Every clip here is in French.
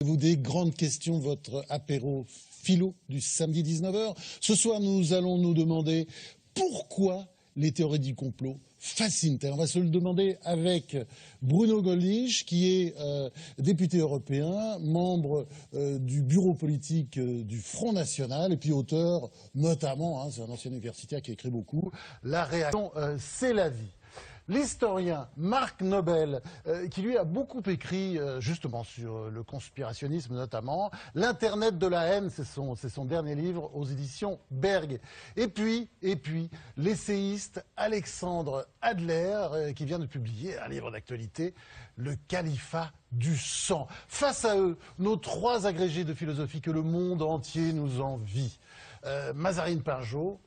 Vous des grandes questions, votre apéro philo du samedi 19h. Ce soir, nous allons nous demander pourquoi les théories du complot fascinent-elles. On va se le demander avec Bruno Gollnisch, qui est député européen, membre du bureau politique du Front National, et puis auteur, notamment, c'est un ancien universitaire qui a écrit beaucoup, La réaction, c'est la vie. L'historien Marc Nobel, qui lui a beaucoup écrit justement sur le conspirationnisme notamment, L'Internet de la haine, c'est son dernier livre aux éditions Berg. Et puis l'essayiste Alexandre Adler, qui vient de publier un livre d'actualité, Le califat du sang. Face à eux, nos trois agrégés de philosophie que le monde entier nous envie. Mazarine Pinjot,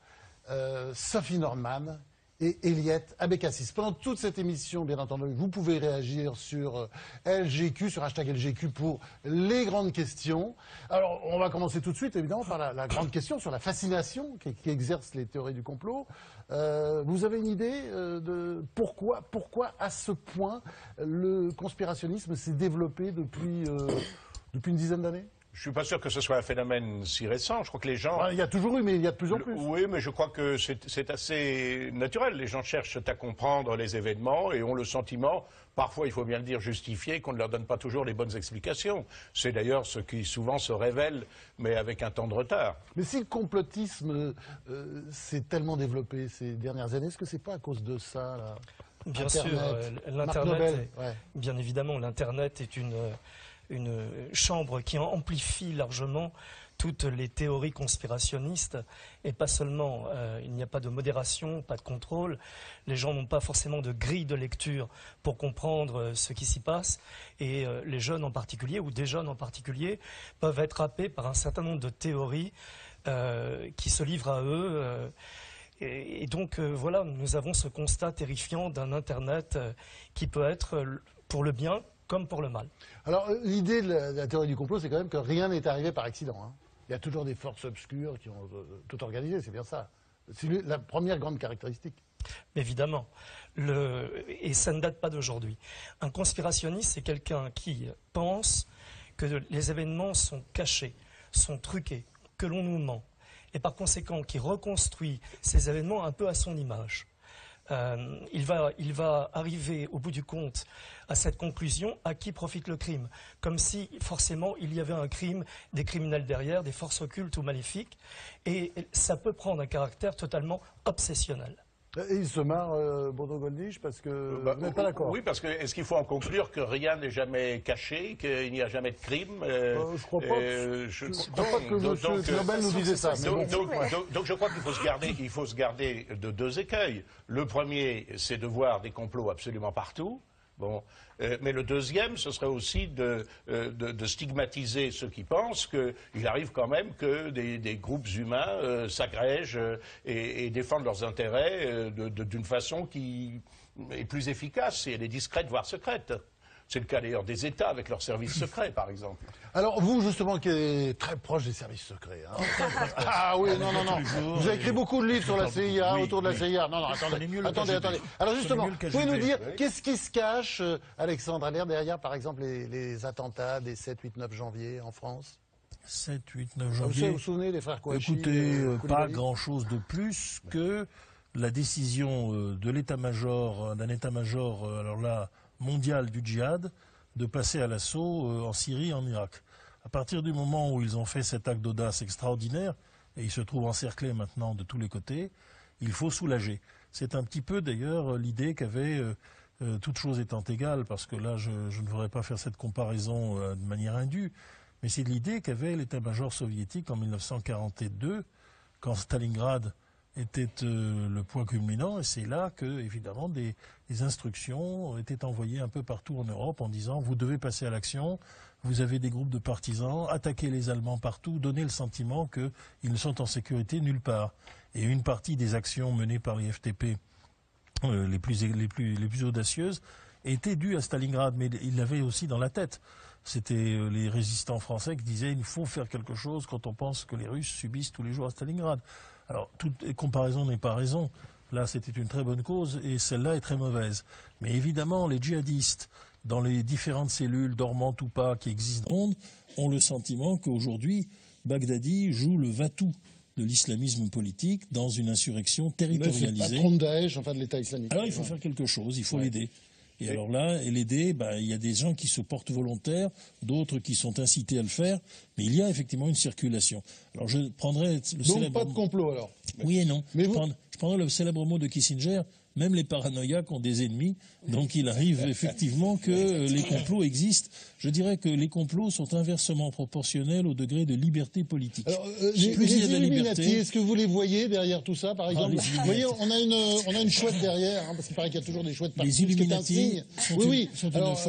Sophie Norman et Eliette Abécassis. Pendant toute cette émission, bien entendu, vous pouvez réagir sur LGQ, sur hashtag LGQ pour les grandes questions. Alors, on va commencer tout de suite, évidemment, par la grande question sur la fascination qui exerce les théories du complot. Vous avez une idée de pourquoi à ce point le conspirationnisme s'est développé depuis une dizaine d'années ? Je suis pas sûr que ce soit un phénomène si récent. Je crois que les gens... Il y a toujours eu, mais il y a de plus en plus. Oui, mais je crois que c'est assez naturel. Les gens cherchent à comprendre les événements et ont le sentiment, parfois il faut bien le dire, justifié, qu'on ne leur donne pas toujours les bonnes explications. C'est d'ailleurs ce qui souvent se révèle, mais avec un temps de retard. Mais si le complotisme s'est tellement développé ces dernières années, est-ce que c'est pas à cause de ça là ? Bien Internet, sûr, l'Internet, bien évidemment, l'Internet est une chambre qui amplifie largement toutes les théories conspirationnistes, et pas seulement. Il n'y a pas de modération, pas de contrôle. Les gens n'ont pas forcément de grille de lecture pour comprendre ce qui s'y passe, et les jeunes en particulier, ou des jeunes en particulier, peuvent être happés par un certain nombre de théories qui se livrent à eux. Et donc, voilà, nous avons ce constat terrifiant d'un Internet qui peut être pour le bien comme pour le mal. Alors, l'idée de la théorie du complot, c'est quand même que rien n'est arrivé par accident. Hein. Il y a toujours des forces obscures qui ont tout organisé, c'est bien ça. C'est la première grande caractéristique. Évidemment. Et ça ne date pas d'aujourd'hui. Un conspirationniste, c'est quelqu'un qui pense que les événements sont cachés, sont truqués, que l'on nous ment. Et par conséquent, qui reconstruit ces événements un peu à son image. Il va arriver au bout du compte à cette conclusion: à qui profite le crime, comme si forcément il y avait un crime, des criminels derrière, des forces occultes ou maléfiques, et ça peut prendre un caractère totalement obsessionnel. Et il se marre, Bruno Gollnisch, parce que vous n'êtes pas d'accord. Oui, parce que est-ce qu'il faut en conclure que rien n'est jamais caché, qu'il n'y a jamais de crime je crois pas. Je crois pas que M. Nobel nous disait ça. Donc je crois qu'il faut se garder de deux écueils. Le premier, c'est de voir des complots absolument partout. Bon, mais le deuxième, ce serait aussi de stigmatiser ceux qui pensent qu'il arrive quand même que des groupes humains s'agrègent et défendent leurs intérêts d'une façon qui est plus efficace, et elle est discrète, voire secrète. C'est le cas d'ailleurs des États avec leurs services secrets, par exemple. Alors vous, justement, qui êtes très proche des services secrets. Hein. Ah oui, non. Vous avez écrit beaucoup de livres sur la CIA, autour de la CIA. Non, attendez. Alors justement, vous pouvez nous dire, qu'est-ce qui se cache, Alexandre Adler, derrière, par exemple, les attentats des 7, 8, 9 janvier en France ? 7, 8, 9 janvier. Vous vous souvenez des frères Kouachi? Écoutez, pas grand-chose de plus que la décision de l'état-major, d'un état-major, alors là, mondial du djihad, de passer à l'assaut en Syrie et en Irak. À partir du moment où ils ont fait cet acte d'audace extraordinaire, et ils se trouvent encerclés maintenant de tous les côtés, il faut soulager. C'est un petit peu d'ailleurs l'idée qu'avait, toute chose étant égale, parce que là je ne voudrais pas faire cette comparaison de manière indue, mais c'est l'idée qu'avait l'état-major soviétique en 1942, quand Stalingrad était le point culminant, et c'est là que, évidemment, des instructions étaient envoyées un peu partout en Europe en disant: vous devez passer à l'action, vous avez des groupes de partisans, attaquez les Allemands partout, donnez le sentiment qu'ils ne sont en sécurité nulle part. Et une partie des actions menées par les FTP, les plus audacieuses, étaient dues à Stalingrad, mais il l'avait aussi dans la tête. C'était les résistants français qui disaient: il faut faire quelque chose quand on pense que les Russes subissent tous les jours à Stalingrad. Alors, toute comparaison n'est pas raison. Là, c'était une très bonne cause, et celle-là est très mauvaise. Mais évidemment, les djihadistes, dans les différentes cellules, dormantes ou pas, qui existent dans le monde, ont le sentiment qu'aujourd'hui, Baghdadi joue le va-tout de l'islamisme politique dans une insurrection territorialisée. C'est le patron de Daesh, enfin de l'État islamique. Alors il faut faire quelque chose, il faut l'aider. Et alors là, l'aider, il y a des gens qui se portent volontaires, d'autres qui sont incités à le faire, mais il y a effectivement une circulation. Alors je prendrais le Donc célèbre... pas de complot alors. Oui et non. Mais je prendrais le célèbre mot de Kissinger. Même les paranoïaques ont des ennemis, donc il arrive effectivement que les complots existent. Je dirais que les complots sont inversement proportionnels au degré de liberté politique. Alors, les Illuminati, est-ce que vous les voyez derrière tout ça, par exemple? Vous voyez, on a une chouette derrière, hein, parce qu'il paraît qu'il y a toujours des chouettes partout. Les Illuminati sont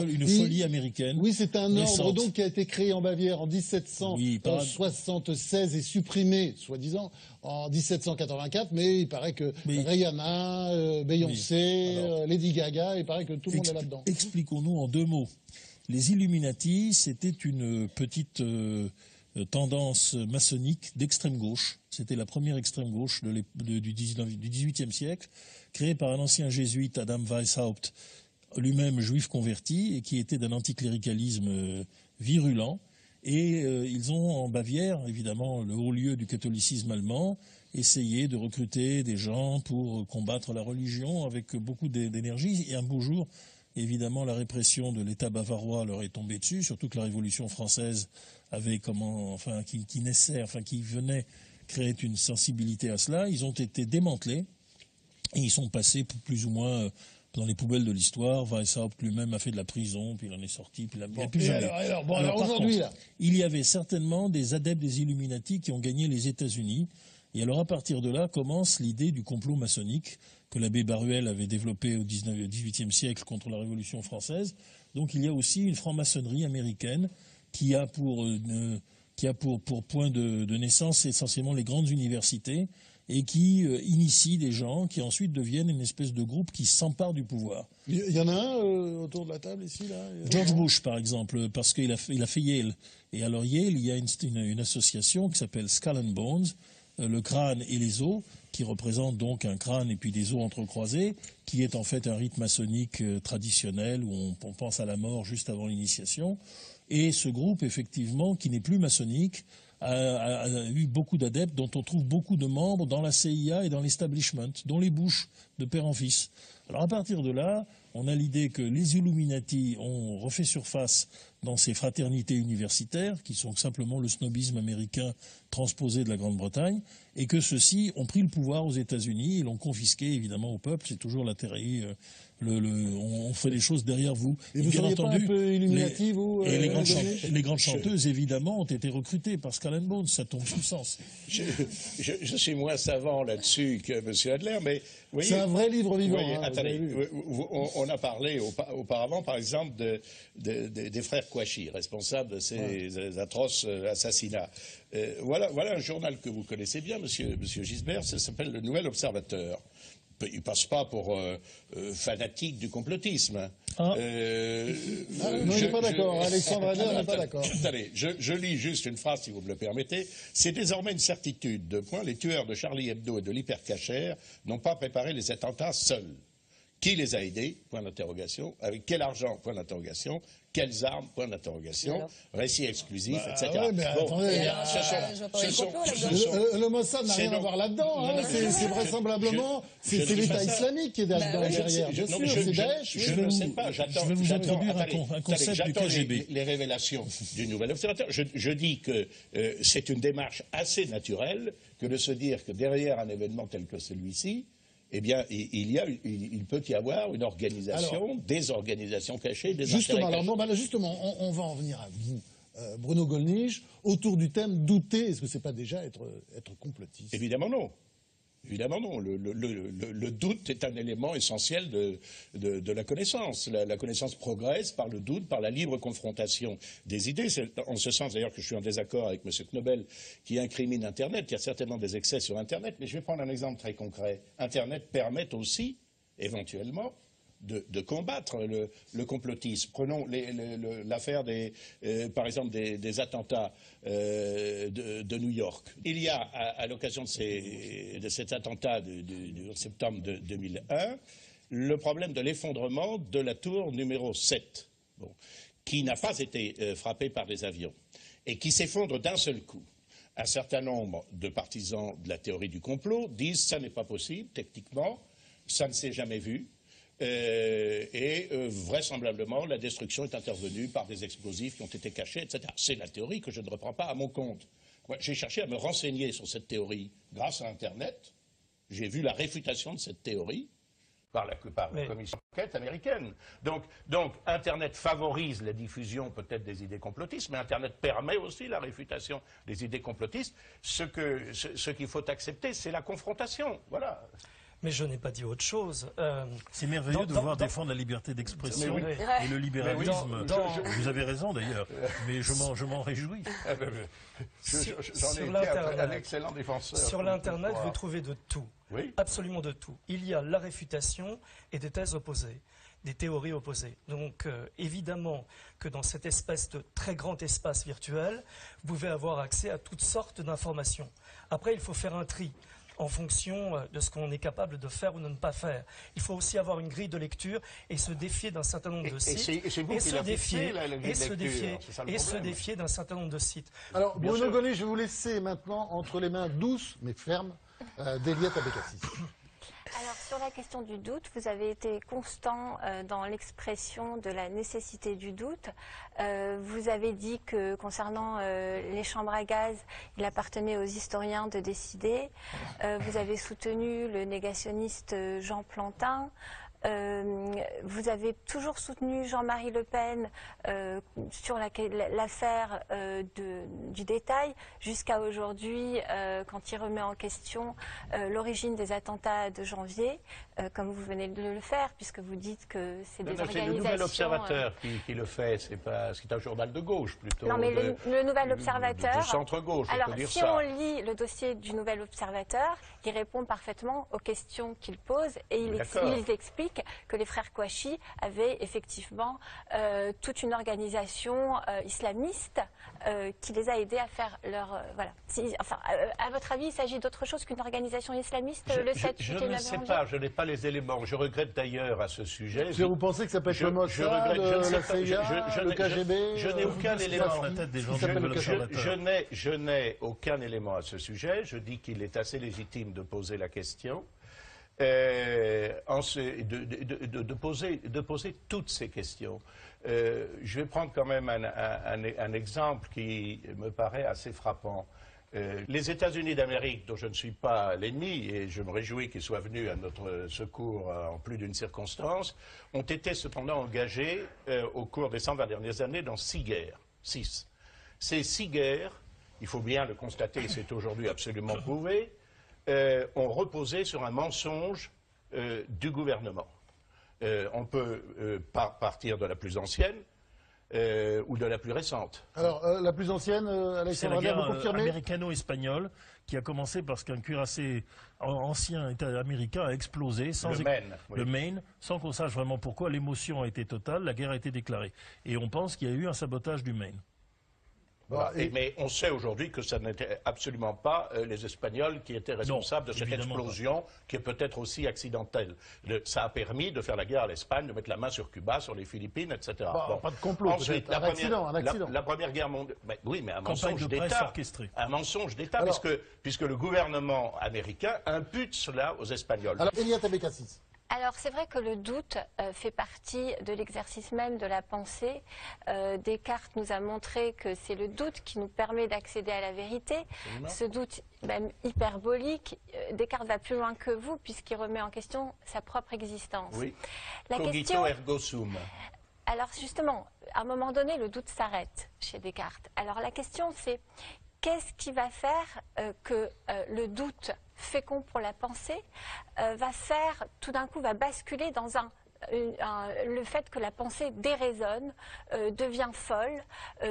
une folie américaine. Oui, c'est un récente. ordre donc qui a été créé en Bavière en 1776 et supprimé, soi-disant, en 1784, mais il paraît que Rihanna, Beyoncé, Lady Gaga, il paraît que tout le monde est là-dedans. Expliquons-nous en 2 mots. Les Illuminati, c'était une petite tendance maçonnique d'extrême gauche. C'était la première extrême gauche du XVIIIe siècle, créée par un ancien jésuite, Adam Weishaupt, lui-même juif converti, et qui était d'un anticléricalisme virulent. Et ils ont, en Bavière, évidemment, le haut lieu du catholicisme allemand, essayé de recruter des gens pour combattre la religion avec beaucoup d'énergie. Et un beau jour, évidemment, la répression de l'État bavarois leur est tombée dessus, surtout que la Révolution française avait qui venait créer une sensibilité à cela. Ils ont été démantelés et ils sont passés plus ou moins dans les poubelles de l'histoire. Weishaupt lui-même a fait de la prison, puis il en est sorti, puis il a plus jamais. Alors aujourd'hui, là, il y avait certainement des adeptes des Illuminati qui ont gagné les États-Unis. Et alors, à partir de là, commence l'idée du complot maçonnique que l'abbé Baruel avait développé au XVIIIe siècle contre la Révolution française. Donc, il y a aussi une franc-maçonnerie américaine qui a pour point de naissance essentiellement les grandes universités et qui initie des gens qui ensuite deviennent une espèce de groupe qui s'empare du pouvoir. Il y en a un autour de la table ici, là. George Bush, par exemple, parce qu'il a fait Yale. Et alors Yale, il y a une association qui s'appelle Skull and Bones, le crâne et les os, qui représente donc un crâne et puis des os entrecroisés, qui est en fait un rite maçonnique traditionnel où on pense à la mort juste avant l'initiation. Et ce groupe, effectivement, qui n'est plus maçonnique, a eu beaucoup d'adeptes, dont on trouve beaucoup de membres dans la CIA et dans l'establishment, dont les Bush, de père en fils. Alors à partir de là, on a l'idée que les Illuminati ont refait surface dans ces fraternités universitaires, qui sont simplement le snobisme américain transposé de la Grande-Bretagne, et que ceux-ci ont pris le pouvoir aux États-Unis et l'ont confisqué évidemment au peuple. C'est toujours la théorie. On fait les choses derrière vous. Et vous seriez pas un peu Illuminati, vous les grandes chanteuses, évidemment, ont été recrutées par Skull and Bones. Ça tombe sous le sens. Je suis moins savant là-dessus que M. Adler, mais... C'est un vrai livre vivant. Voyez, attendez, on a parlé auparavant, par exemple, des frères Kouachi, responsables de ces atroces assassinats. Voilà un journal que vous connaissez bien, Monsieur Gisbert, ça s'appelle Le Nouvel Observateur. Il ne passe pas pour fanatique du complotisme. Non, je suis pas d'accord. Alexandre Adler n'est pas d'accord. Attendez, je lis juste une phrase, si vous me le permettez. C'est désormais une certitude. Les tueurs de Charlie Hebdo et de l'Hypercacher n'ont pas préparé les attentats seuls. Qui les a aidés? Point d'interrogation. Avec quel argent? Point d'interrogation. Quelles armes? Point d'interrogation. Récit exclusif, etc. Ouais, mais attendez, le Mossad n'a rien à voir là-dedans. C'est vraisemblablement c'est l'État islamique qui est derrière. Bien sûr, c'est Daesh. Je ne sais pas. Je vais vous introduire un concept du KGB. Les révélations du Nouvel Observateur. Je dis que c'est une démarche assez naturelle que de se dire que derrière un événement tel que celui-ci, eh bien, il peut y avoir une organisation, des organisations cachées, des justement, intérêts cachés. Justement, on va en venir à vous, Bruno Gollnisch, autour du thème douter. Est-ce que c'est pas déjà être complotiste? Évidemment non. Évidemment non. Le doute est un élément essentiel de la connaissance. La connaissance progresse par le doute, par la libre confrontation des idées. C'est en ce sens d'ailleurs que je suis en désaccord avec M. Knobel qui incrimine Internet. Il y a certainement des excès sur Internet, mais je vais prendre un exemple très concret. Internet permet aussi, éventuellement, de combattre le complotisme. Prenons l'affaire par exemple des attentats de New York. Il y a, à l'occasion de cet attentat de septembre 2001, le problème de l'effondrement de la tour numéro 7, qui n'a pas été frappée par des avions. et qui s'effondre d'un seul coup. Un certain nombre de partisans de la théorie du complot disent ça n'est pas possible, techniquement, ça ne s'est jamais vu, vraisemblablement la destruction est intervenue par des explosifs qui ont été cachés, etc. C'est la théorie que je ne reprends pas à mon compte. J'ai cherché à me renseigner sur cette théorie grâce à Internet. J'ai vu la réfutation de cette théorie par la commission d'enquête américaine. Donc, Internet favorise la diffusion peut-être des idées complotistes, mais Internet permet aussi la réfutation des idées complotistes. Ce qu'il faut accepter, c'est la confrontation. Voilà. Mais je n'ai pas dit autre chose. C'est merveilleux de voir défendre la liberté d'expression et le libéralisme. Vous avez raison d'ailleurs, mais je m'en réjouis. J'en ai été un excellent défenseur. Sur l'Internet, vous trouvez de tout. Oui. Absolument de tout. Il y a la réfutation et des thèses opposées, des théories opposées. Donc évidemment que dans cette espèce de très grand espace virtuel, vous pouvez avoir accès à toutes sortes d'informations. Après, il faut faire un tri en fonction de ce qu'on est capable de faire ou de ne pas faire. Il faut aussi avoir une grille de lecture et se défier d'un certain nombre de sites. Et se défier d'un certain nombre de sites. Alors, Bruno Gonet, je vais vous laisser maintenant entre les mains douces mais fermes d'Eliette Abécassis. Alors, sur la question du doute, vous avez été constant dans l'expression de la nécessité du doute. Vous avez dit que concernant les chambres à gaz, il appartenait aux historiens de décider. Vous avez soutenu le négationniste Jean Plantin. Vous avez toujours soutenu Jean-Marie Le Pen sur l'affaire du détail, jusqu'à aujourd'hui, quand il remet en question l'origine des attentats de janvier, comme vous venez de le faire, puisque vous dites que c'est des organisations... C'est le Nouvel Observateur qui le fait, c'est un journal de gauche plutôt. Non, mais le Nouvel Observateur... De centre-gauche, on peut dire ça. Alors, si on lit le dossier du Nouvel Observateur, il répond parfaitement aux questions qu'il pose et il explique que les frères Kouachi avaient effectivement toute une organisation islamiste qui les a aidés à faire leur... voilà. À votre avis, il s'agit d'autre chose qu'une organisation islamiste, le 7 Je ne sais pas, je n'ai pas les éléments. Je regrette d'ailleurs à ce sujet. Vous pensez que ça peut être le Mossad, la CIA, le KGB? Je n'ai aucun élément. Je n'ai aucun élément à ce sujet. Je dis qu'il est assez légitime de poser la question. De poser toutes ces questions. Je vais prendre quand même un exemple qui me paraît assez frappant. Les États-Unis d'Amérique, dont je ne suis pas l'ennemi, et je me réjouis qu'ils soient venus à notre secours en plus d'une circonstance, ont été cependant engagés au cours des 120 dernières années dans 6 guerres. 6. Ces 6 guerres, il faut bien le constater, et c'est aujourd'hui absolument prouvé, ont reposé sur un mensonge du gouvernement. On peut partir de la plus ancienne ou de la plus récente. Alors, la plus ancienne, c'est la guerre américano-espagnole qui a commencé parce qu'un cuirassé ancien État américain a explosé le Maine, sans qu'on sache vraiment pourquoi. L'émotion a été totale, la guerre a été déclarée. Et on pense qu'il y a eu un sabotage du Maine. Voilà. Mais on sait aujourd'hui que ce n'était absolument pas les Espagnols qui étaient responsables de cette explosion, qui est peut-être aussi accidentelle. Ça a permis de faire la guerre à l'Espagne, de mettre la main sur Cuba, sur les Philippines, etc. Pas de complot, ensuite, un accident. La Première Guerre mondiale... Oui, mais un mensonge d'État. Un mensonge d'État, puisque le gouvernement américain impute cela aux Espagnols. Alors, Eliette Abécassis. Alors c'est vrai que le doute fait partie de l'exercice même de la pensée. Descartes nous a montré que c'est le doute qui nous permet d'accéder à la vérité. Absolument. Ce doute même hyperbolique, Descartes va plus loin que vous puisqu'il remet en question sa propre existence. Oui. Cogito ergo sum. Alors justement, à un moment donné, le doute s'arrête chez Descartes. Alors la question c'est, qu'est-ce qui va faire que le doute fécond pour la pensée va faire, tout d'un coup, va basculer dans le fait que la pensée déraisonne, devient folle,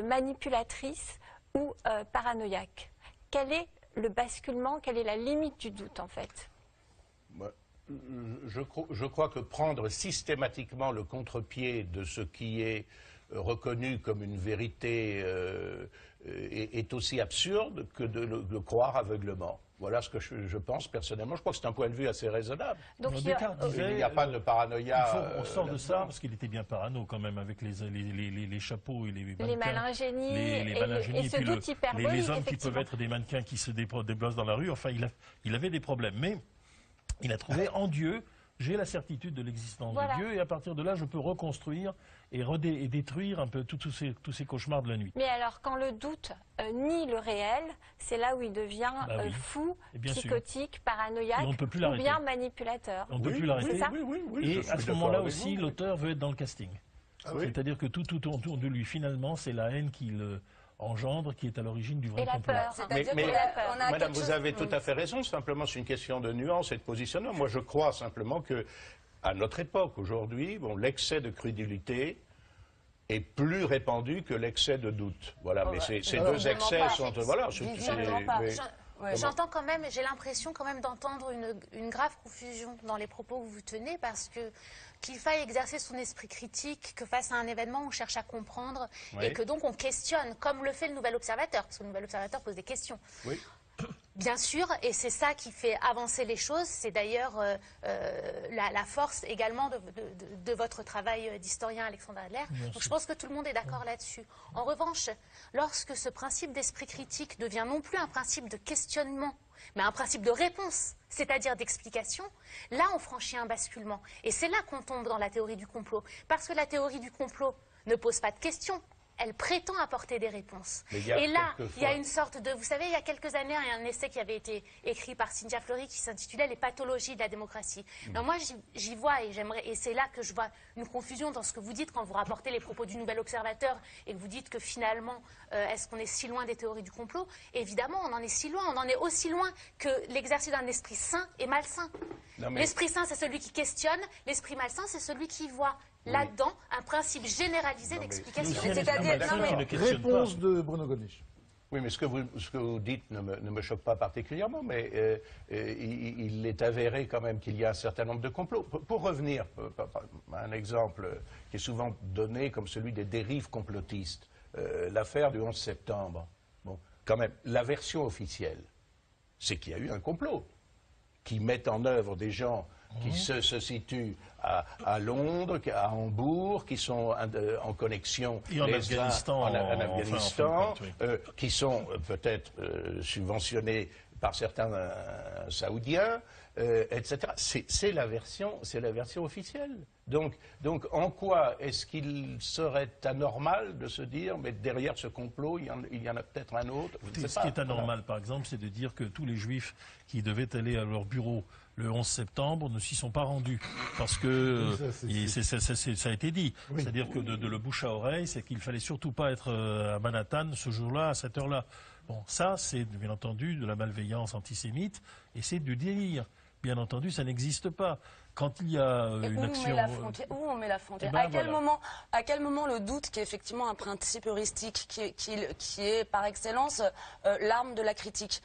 manipulatrice ou paranoïaque. Quel est le basculement, quelle est la limite du doute en fait? Je crois que prendre systématiquement le contre-pied de ce qui est reconnu comme une vérité est aussi absurde que de le croire aveuglement. Voilà ce que je pense personnellement. Je crois que c'est un point de vue assez raisonnable. Donc, Descartes disait, Il n'y a pas de paranoïa. on sort de ça, parce qu'il était bien parano quand même, avec les chapeaux et les mannequins. Les malingénies, Les malingénies, et ce puis doute hyperbolique, les hommes qui effectivement. peuvent être des mannequins qui se déplacent dans la rue. Enfin, il avait des problèmes. Mais il a trouvé en Dieu, j'ai la certitude de l'existence Voilà. de Dieu, et à partir de là, je peux reconstruire et détruire un peu tous ces cauchemars de la nuit. Mais alors, quand le doute nie le réel, c'est là où il devient Bah oui. fou, Et bien sûr. psychotique, paranoïaque, Et on ne peut plus ou l'arrêter. bien manipulateur. On ne peut Oui, plus l'arrêter. c'est ça. Oui, je Et suis à ce d'accord moment-là avec aussi, vous. l'auteur veut être dans le casting. Oui. C'est-à-dire que tout autour de lui, finalement, c'est la haine qu'il engendre qui est à l'origine du vrai Et la complot. peur. Mais, On a Madame, quelque vous chose- avez tout à fait raison. Simplement, c'est une question de nuance et de positionnement. Moi, je crois simplement que, à notre époque, aujourd'hui, l'excès de crédulité est plus répandu que l'excès de doute. Voilà, mais ces deux excès sont... Voilà, Visiblement pas. mais- J'entends quand même, j'ai l'impression quand même d'entendre une grave confusion dans les propos que vous tenez, parce que qu'il faille exercer son esprit critique, que face à un événement on cherche à comprendre, Oui. et que donc on questionne, comme le fait le Nouvel Observateur, parce que le Nouvel Observateur pose des questions. Oui. Bien sûr, et c'est ça qui fait avancer les choses. C'est d'ailleurs la force également de votre travail d'historien, Alexandre Adler. Donc je pense que tout le monde est d'accord là-dessus. En revanche, lorsque ce principe d'esprit critique devient non plus un principe de questionnement, mais un principe de réponse, c'est-à-dire d'explication, là on franchit un basculement. Et c'est là qu'on tombe dans la théorie du complot. Parce que la théorie du complot ne pose pas de questions. Elle prétend apporter des réponses. Mais il y a Et là, quelquefois- il y a une sorte de... Vous savez, il y a quelques années, il y a un essai qui avait été écrit par Cynthia Fleury qui s'intitulait « Les pathologies de la démocratie ». Alors moi, j'y vois, et c'est là que je vois une confusion dans ce que vous dites quand vous rapportez les propos du Nouvel Observateur et que vous dites que finalement, est-ce qu'on est si loin des théories du complot? Évidemment, on en est si loin. On en est aussi loin que l'exercice d'un esprit sain et malsain. Non, mais- L'esprit sain, c'est celui qui questionne. L'esprit malsain, c'est celui qui voit là-dedans un principe généralisé d'explication. C'est-à-dire, C'est-à-dire, non, qui ne questionne pas. Réponse de Bruno Gollnisch. Oui, mais ce que vous dites ne me choque pas particulièrement, mais il est avéré quand même qu'il y a un certain nombre de complots. Pour revenir à un exemple qui est souvent donné comme celui des dérives complotistes, l'affaire du 11 septembre, bon, quand même, la version officielle, c'est qu'il y a eu un complot qui met en œuvre des gens qui se situent à Londres, à Hambourg, qui sont en connexion Et en les uns Afghanistan, en enfin, Afghanistan, en fin de compte, qui sont peut-être subventionnés par certains saoudiens, etc. C'est la version officielle. Donc, en quoi est-ce qu'il serait anormal de se dire, mais derrière ce complot, il y en a peut-être un autre? Je ne sais Ce pas. qui est anormal, par exemple, c'est de dire que tous les juifs qui devaient aller à leur bureau le 11 septembre ne s'y sont pas rendus. Parce que ça a été dit. Oui. C'est-à-dire que de le bouche à oreille, c'est qu'il fallait surtout pas être à Manhattan ce jour-là, à cette heure-là. Bon, ça, c'est bien entendu de la malveillance antisémite et c'est du délire. Bien entendu, ça n'existe pas. Quand il y a une action... Où on met la frontière? Eh ben, À quel moment le doute, qui est effectivement un principe heuristique, qui est par excellence l'arme de la critique,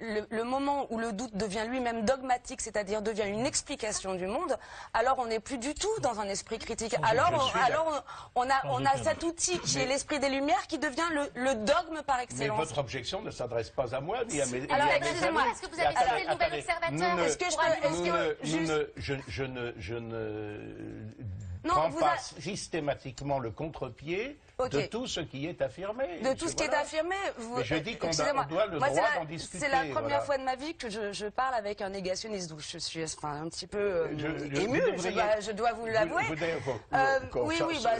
le moment où le doute devient lui-même dogmatique, c'est-à-dire devient une explication du monde, alors on n'est plus du tout dans un esprit critique. Alors on a cet outil qui est l'esprit des Lumières qui devient le dogme par Mais excellence. votre objection ne s'adresse pas à moi, ni à mes Alors, ni à mes excusez-moi, amis. est-ce que vous avez cité le Nouvel Observateur? Est-ce que je peux- Je ne Non, prends vous pas a- systématiquement le contre-pied Ok. de tout ce qui est affirmé. De tout ce qui est Voilà. affirmé, Mais je dis qu'on excusez-moi. doit le Moi, droit c'est d'en discuter. C'est la première voilà. fois de ma vie que je parle avec un négationniste, donc je suis un petit peu émue, vous devriez- je dois vous l'avouer. Oui,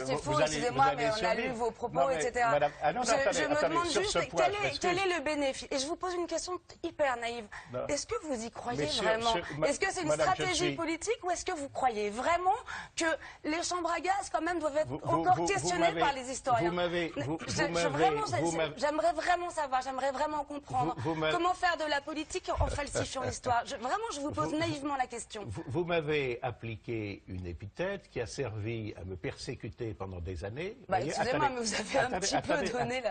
c'est faux, excusez-moi, mais on a lu vos propos, etc. Madame, non, Je attendez, me demande sur juste ce point, je m'excuse. quel est le bénéfice. Et je vous pose une question hyper naïve. Non. Est-ce que vous y croyez Mais vraiment Est-ce que c'est une Madame, je stratégie suis- politique ou est-ce que vous croyez vraiment que les chambres à gaz, quand même, doivent être Vous encore questionnées m'avez- par les historiens J'aimerais vraiment savoir, j'aimerais vraiment comprendre Vous m'avez- comment faire de la politique en falsifiant l'histoire. Vraiment, je vous pose naïvement la question. Vous m'avez appliqué une épithète qui a servi à me persécuter pendant des années. Bah, Voyez, excusez-moi, attendez, mais vous avez un petit peu donné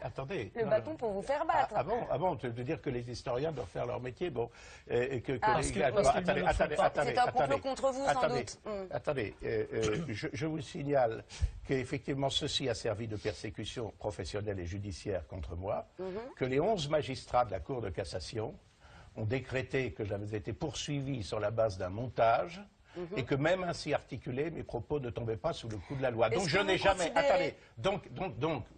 Attendez. le Non, bâton non. pour vous faire battre. Ah bon, tu veux dire que les historiens doivent faire leur métier, bon, et que Parce les que- gars- parce bon, qu'ils attendez, ne le font attendez, pas. attendez, C'est un complot attendez, contre vous, sans attendez, doute. Attendez, je vous signale qu'effectivement ceci a servi de persécution professionnelle et judiciaire contre moi, que les 11 magistrats de la Cour de cassation ont décrété que j'avais été poursuivi sur la base d'un montage et que même ainsi articulé, mes propos ne tombaient pas sous le coup de la loi. Donc je n'ai jamais... Attendez, donc,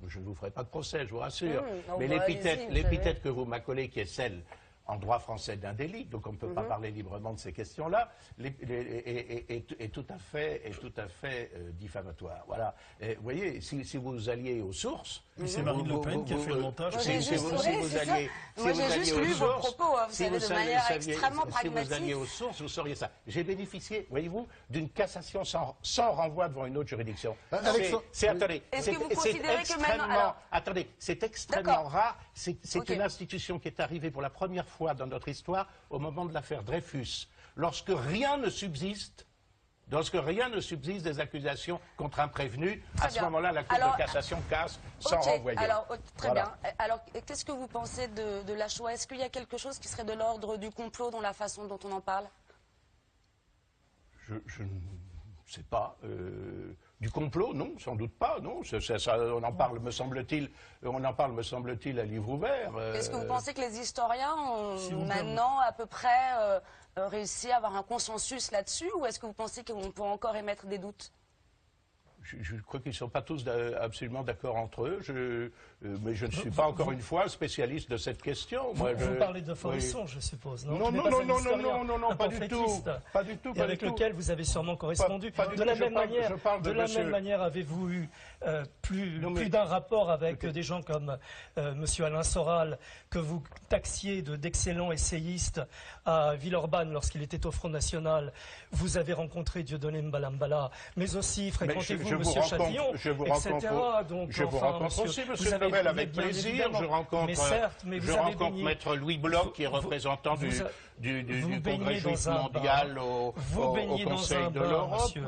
je ne vous ferai pas de procès, je vous rassure, mais l'épithète que vous m'accolez, qui est celle en droit français d'un délit, donc on ne peut pas parler librement de ces questions-là, est tout à fait diffamatoire. Voilà. Vous voyez, si vous alliez aux sources... C'est Marine Le Pen qui a fait le montage. Moi, j'ai juste lu vos propos, vous savez, de manière extrêmement pragmatique. Si vous alliez aux sources, vous sauriez ça. J'ai bénéficié, voyez-vous, d'une cassation sans renvoi devant une autre juridiction. Attendez, est-ce que vous considérez que maintenant... Attendez, c'est extrêmement rare. C'est une institution qui est arrivée pour la première fois dans notre histoire au moment de l'affaire Dreyfus, lorsque rien ne subsiste des accusations contre un prévenu. À ce moment-là, la Cour de cassation casse sans renvoyer. Alors, très bien. Alors, qu'est-ce que vous pensez de la Shoah? Est-ce qu'il y a quelque chose qui serait de l'ordre du complot dans la façon dont on en parle? Je ne sais pas. Du complot, non, sans doute pas, non. On en parle, me semble-t-il, à livre ouvert. Est-ce que vous pensez que les historiens ont maintenant à peu près réussi à avoir un consensus là-dessus, ou est-ce que vous pensez qu'on peut encore émettre des doutes? Je crois qu'ils ne sont pas tous absolument d'accord entre eux, mais je ne suis pas, encore une fois, spécialiste de cette question. Vous parlez de Forisson, je suppose, non? Non, pas du tout. Et avec lequel vous avez sûrement correspondu. De la même manière, avez-vous eu plus d'un rapport avec des gens comme M. Alain Soral, que vous taxiez d'excellents essayistes à Villeurbanne lorsqu'il était au Front National. Vous avez rencontré Dieudonné Mbalambala, mais aussi fréquentez-vous M. Chatillon, etc. Je vous rencontre aussi, M. Nobel, avec plaisir. Je rencontre Maître Louis Bloch, qui est représentant du Congrès juif mondial au Conseil de l'Europe.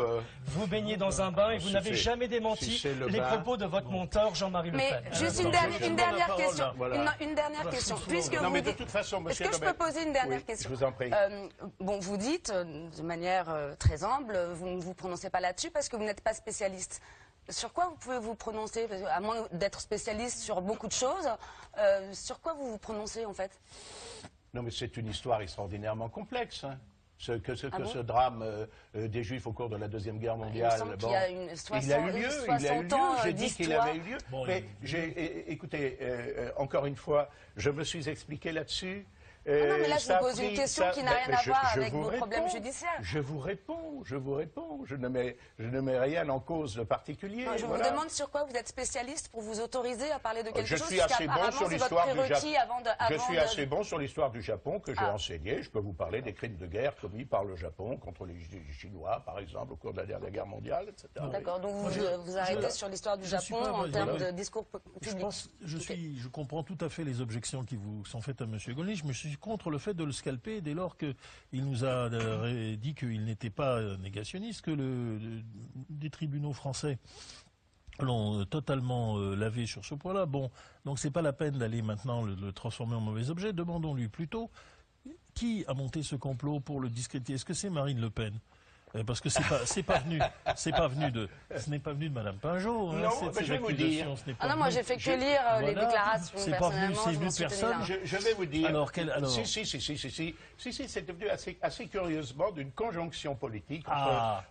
Vous baignez dans un bain et vous n'avez jamais démenti les propos de votre monteur Jean-Marie Le Pen. Mais juste une dernière question. Une dernière question. Non, mais de toute façon, est-ce que je peux poser une dernière question? Je vous en prie. Bon, vous dites, de manière très humble, vous ne vous prononcez pas là-dessus parce que vous n'êtes pas spécialiste. Sur quoi vous pouvez vous prononcer? À moins d'être spécialiste sur beaucoup de choses, sur quoi vous vous prononcez en fait? Non, mais c'est une histoire extraordinairement complexe. Hein. Ce drame des Juifs au cours de la Deuxième Guerre mondiale, il a eu lieu, j'ai dit qu'il avait eu lieu. Mais écoutez, encore une fois, je me suis expliqué là-dessus. Non, mais là, je vous pose une question qui n'a rien à voir avec vos problèmes judiciaires. Je vous réponds. Je ne mets rien en cause de particulier. Non, je vous demande sur quoi vous êtes spécialiste pour vous autoriser à parler de quelque chose. Je suis assez bon sur l'histoire du Japon. Je suis assez bon sur l'histoire du Japon que j'ai enseigné. Je peux vous parler des crimes de guerre commis par le Japon contre les Chinois, par exemple, au cours de la dernière guerre mondiale, etc. D'accord, donc vous arrêtez sur l'histoire du Japon en termes de discours public. Je comprends tout à fait les objections qui vous sont faites à M. Gollnisch. Je suis contre le fait de le scalper dès lors qu'il nous a dit qu'il n'était pas négationniste, que des tribunaux français l'ont totalement lavé sur ce point-là. Bon, donc c'est pas la peine d'aller maintenant le transformer en mauvais objet. Demandons-lui plutôt qui a monté ce complot pour le discréditer. Est-ce que c'est Marine Le Pen? Parce que ce n'est pas venu de Madame Pinjot. Non, je vais vous dire. Non, moi j'ai fait que lire les déclarations. C'est venu de personne. Je vais vous dire. Alors, Si, c'est devenu assez curieusement d'une conjonction politique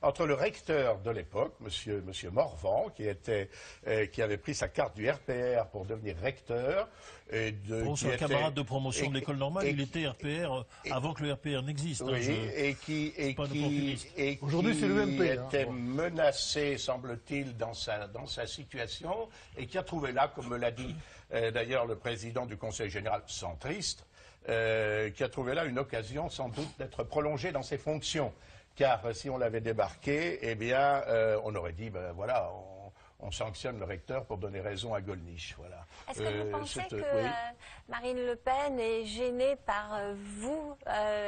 entre le recteur de l'époque, Monsieur Morvan, qui avait pris sa carte du RPR pour devenir recteur. C'est un camarade de promotion de l'école normale, il était RPR avant que le RPR n'existe. Aujourd'hui, c'est l'UMP. Était menacé, semble-t-il, dans sa situation, et qui a trouvé là, comme me l'a dit d'ailleurs le président du Conseil général centriste, qui a trouvé là une occasion sans doute d'être prolongé dans ses fonctions. Car si on l'avait débarqué, eh bien, on aurait dit, ben voilà, on sanctionne le recteur pour donner raison à Gollnisch. Voilà. Est-ce que vous pensez que Marine Le Pen est gênée par vous,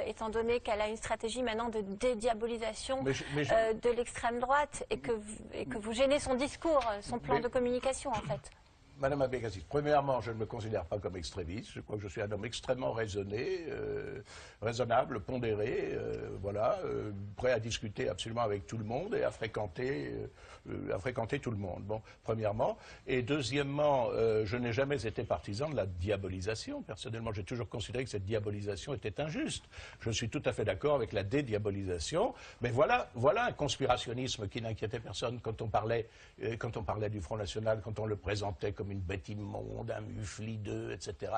étant donné qu'elle a une stratégie maintenant de dédiabolisation de l'extrême droite et que vous gênez son discours, son plan de communication en fait? Madame Abdelaziz, premièrement, je ne me considère pas comme extrémiste. Je crois que je suis un homme extrêmement raisonné, raisonnable, pondéré, prêt à discuter absolument avec tout le monde et à fréquenter tout le monde. Bon, premièrement. Et deuxièmement, je n'ai jamais été partisan de la diabolisation. Personnellement, j'ai toujours considéré que cette diabolisation était injuste. Je suis tout à fait d'accord avec la dédiabolisation. Mais voilà un conspirationnisme qui n'inquiétait personne quand on parlait du Front National, quand on le présentait comme une bête immonde, un mufle hideux, etc.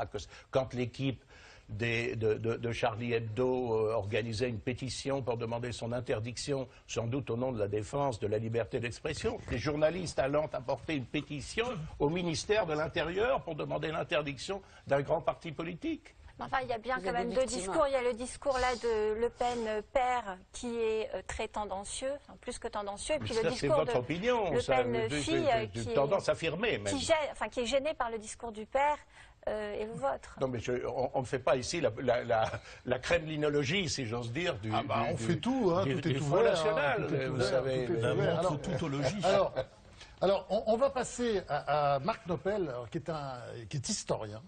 Quand l'équipe de Charlie Hebdo organisait une pétition pour demander son interdiction, sans doute au nom de la défense de la liberté d'expression, les journalistes allant apporter une pétition au ministère de l'Intérieur pour demander l'interdiction d'un grand parti politique. Enfin, il y a bien quand même deux discours. Il y a le discours là de Le Pen père qui est très tendancieux, enfin, plus que tendancieux, et puis le discours de opinion, Le Pen fille qui est tendance affirmée même. Qui est gêné par le discours du père et le vôtre. Non mais on ne fait pas ici la kremlinologie, si j'ose dire, on fait tout, hein, tout est ouvert, national, vous savez. La montre-toutologie. Alors, on va passer à Marc Knopel, qui est historien,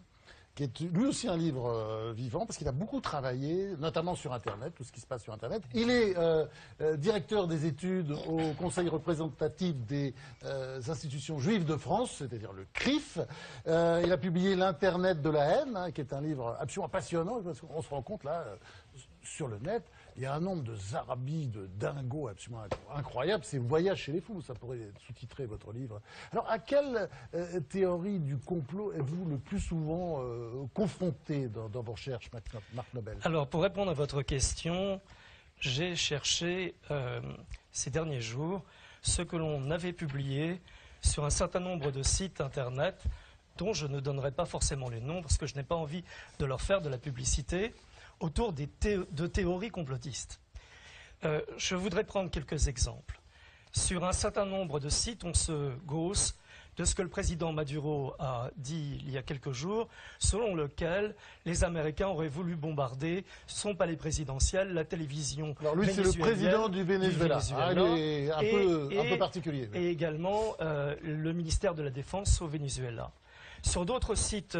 qui est lui aussi un livre vivant, parce qu'il a beaucoup travaillé, notamment sur Internet, tout ce qui se passe sur Internet. Il est directeur des études au Conseil représentatif des institutions juives de France, c'est-à-dire le CRIF. Il a publié L'Internet de la haine, hein, qui est un livre absolument passionnant, parce qu'on se rend compte là, sur le net, il y a un nombre de zarabis, de dingos absolument incroyables. C'est Voyage chez les fous, ça pourrait sous-titrer votre livre. Alors, à quelle théorie du complot êtes-vous le plus souvent confronté dans vos recherches, Marc Knopel? Alors, pour répondre à votre question, j'ai cherché ces derniers jours ce que l'on avait publié sur un certain nombre de sites Internet dont je ne donnerai pas forcément les noms parce que je n'ai pas envie de leur faire de la publicité, autour de théories complotistes. Je voudrais prendre quelques exemples. Sur un certain nombre de sites, on se gausse de ce que le président Maduro a dit il y a quelques jours, selon lequel les Américains auraient voulu bombarder son palais présidentiel, la télévision. Alors lui, c'est le président du Venezuela. Il est un peu particulier. Et également le ministère de la Défense au Venezuela. Sur d'autres sites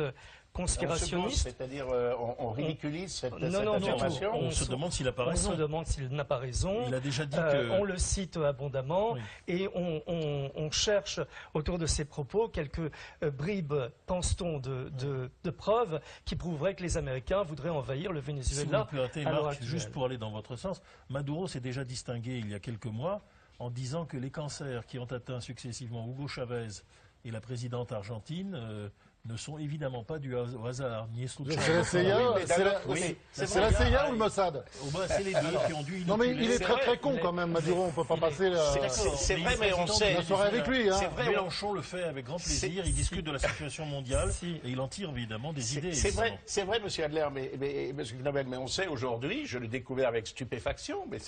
conspirationnistes. C'est-à-dire, on ridiculise cette affirmation. On se demande s'il n'a pas raison. On se demande s'il n'a pas raison. Il a déjà dit que... On le cite abondamment et on cherche autour de ses propos quelques bribes, pense-t-on, de preuves qui prouveraient que les Américains voudraient envahir le Venezuela. Si vous me permettez, Marc, juste pour aller dans votre sens, Maduro s'est déjà distingué il y a quelques mois en disant que les cancers qui ont atteint successivement Hugo Chavez et la présidente argentine ne sont évidemment pas dus au hasard. C'est la CIA, c'est la CIA ou le Mossad? C'est les deux qui ont dû... Non mais il est très con quand même, Maduro, on ne peut pas passer la... C'est vrai, mais on sait... La soirée avec lui, hein. Mélenchon le fait avec grand plaisir, il discute de la situation mondiale et il en tire évidemment des idées. C'est vrai, monsieur Adler, mais on sait aujourd'hui, je l'ai découvert avec stupéfaction, mais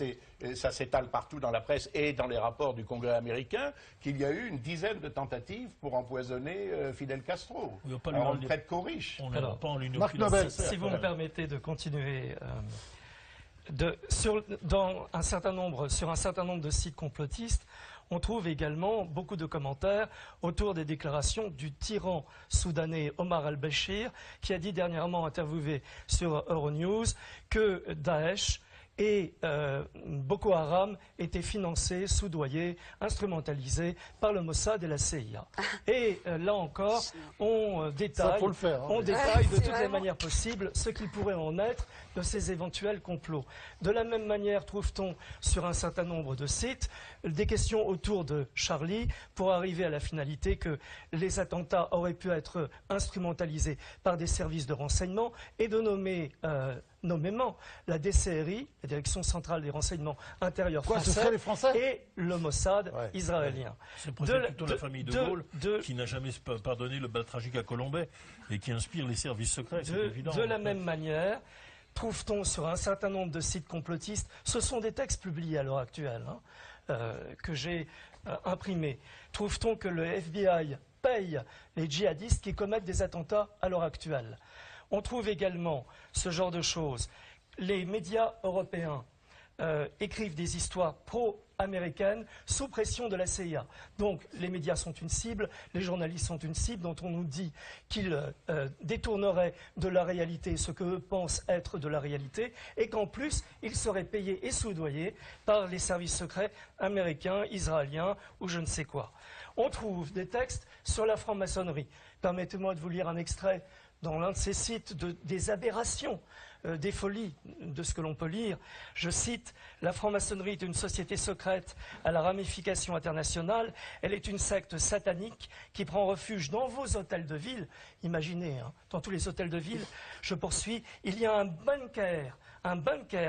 ça s'étale partout dans la presse et dans les rapports du Congrès américain, qu'il y a eu une dizaine de tentatives pour empoisonner Fidel Castro. On traite qu'aux riches. Marc Knopel, si vous me permettez de continuer, sur un certain nombre de sites complotistes, on trouve également beaucoup de commentaires autour des déclarations du tyran soudanais Omar al-Béchir, qui a dit dernièrement, interviewé sur Euronews, que Daesh et Boko Haram étaient financés, soudoyés, instrumentalisés par le Mossad et la CIA. Et là encore, on détaille, de toutes les manières possibles ce qu'il pourrait en être de ces éventuels complots. De la même manière, trouve-t-on sur un certain nombre de sites des questions autour de Charlie pour arriver à la finalité que les attentats auraient pu être instrumentalisés par des services de renseignement et de nommer nommément la DCRI, la Direction Centrale des Renseignements Intérieurs Français, et le Mossad israélien. C'est plutôt la famille de Gaulle qui n'a jamais pardonné le bal tragique à Colombey et qui inspire les services secrets, c'est évident. De la même manière, trouve-t-on sur un certain nombre de sites complotistes, ce sont des textes publiés à l'heure actuelle, que j'ai imprimés, trouve-t-on que le FBI paye les djihadistes qui commettent des attentats à l'heure actuelle. On trouve également ce genre de choses. Les médias européens écrivent des histoires pro américaine sous pression de la CIA. Donc les médias sont une cible, les journalistes sont une cible dont on nous dit qu'ils détourneraient de la réalité ce qu'eux pensent être de la réalité et qu'en plus ils seraient payés et soudoyés par les services secrets américains, israéliens ou je ne sais quoi. On trouve des textes sur la franc-maçonnerie. Permettez-moi de vous lire un extrait dans l'un de ces sites des aberrations, des folies de ce que l'on peut lire. Je cite, « La franc-maçonnerie est une société secrète à la ramification internationale. Elle est une secte satanique qui prend refuge dans vos hôtels de ville. » Imaginez, hein, dans tous les hôtels de ville, je poursuis, il y a un bunker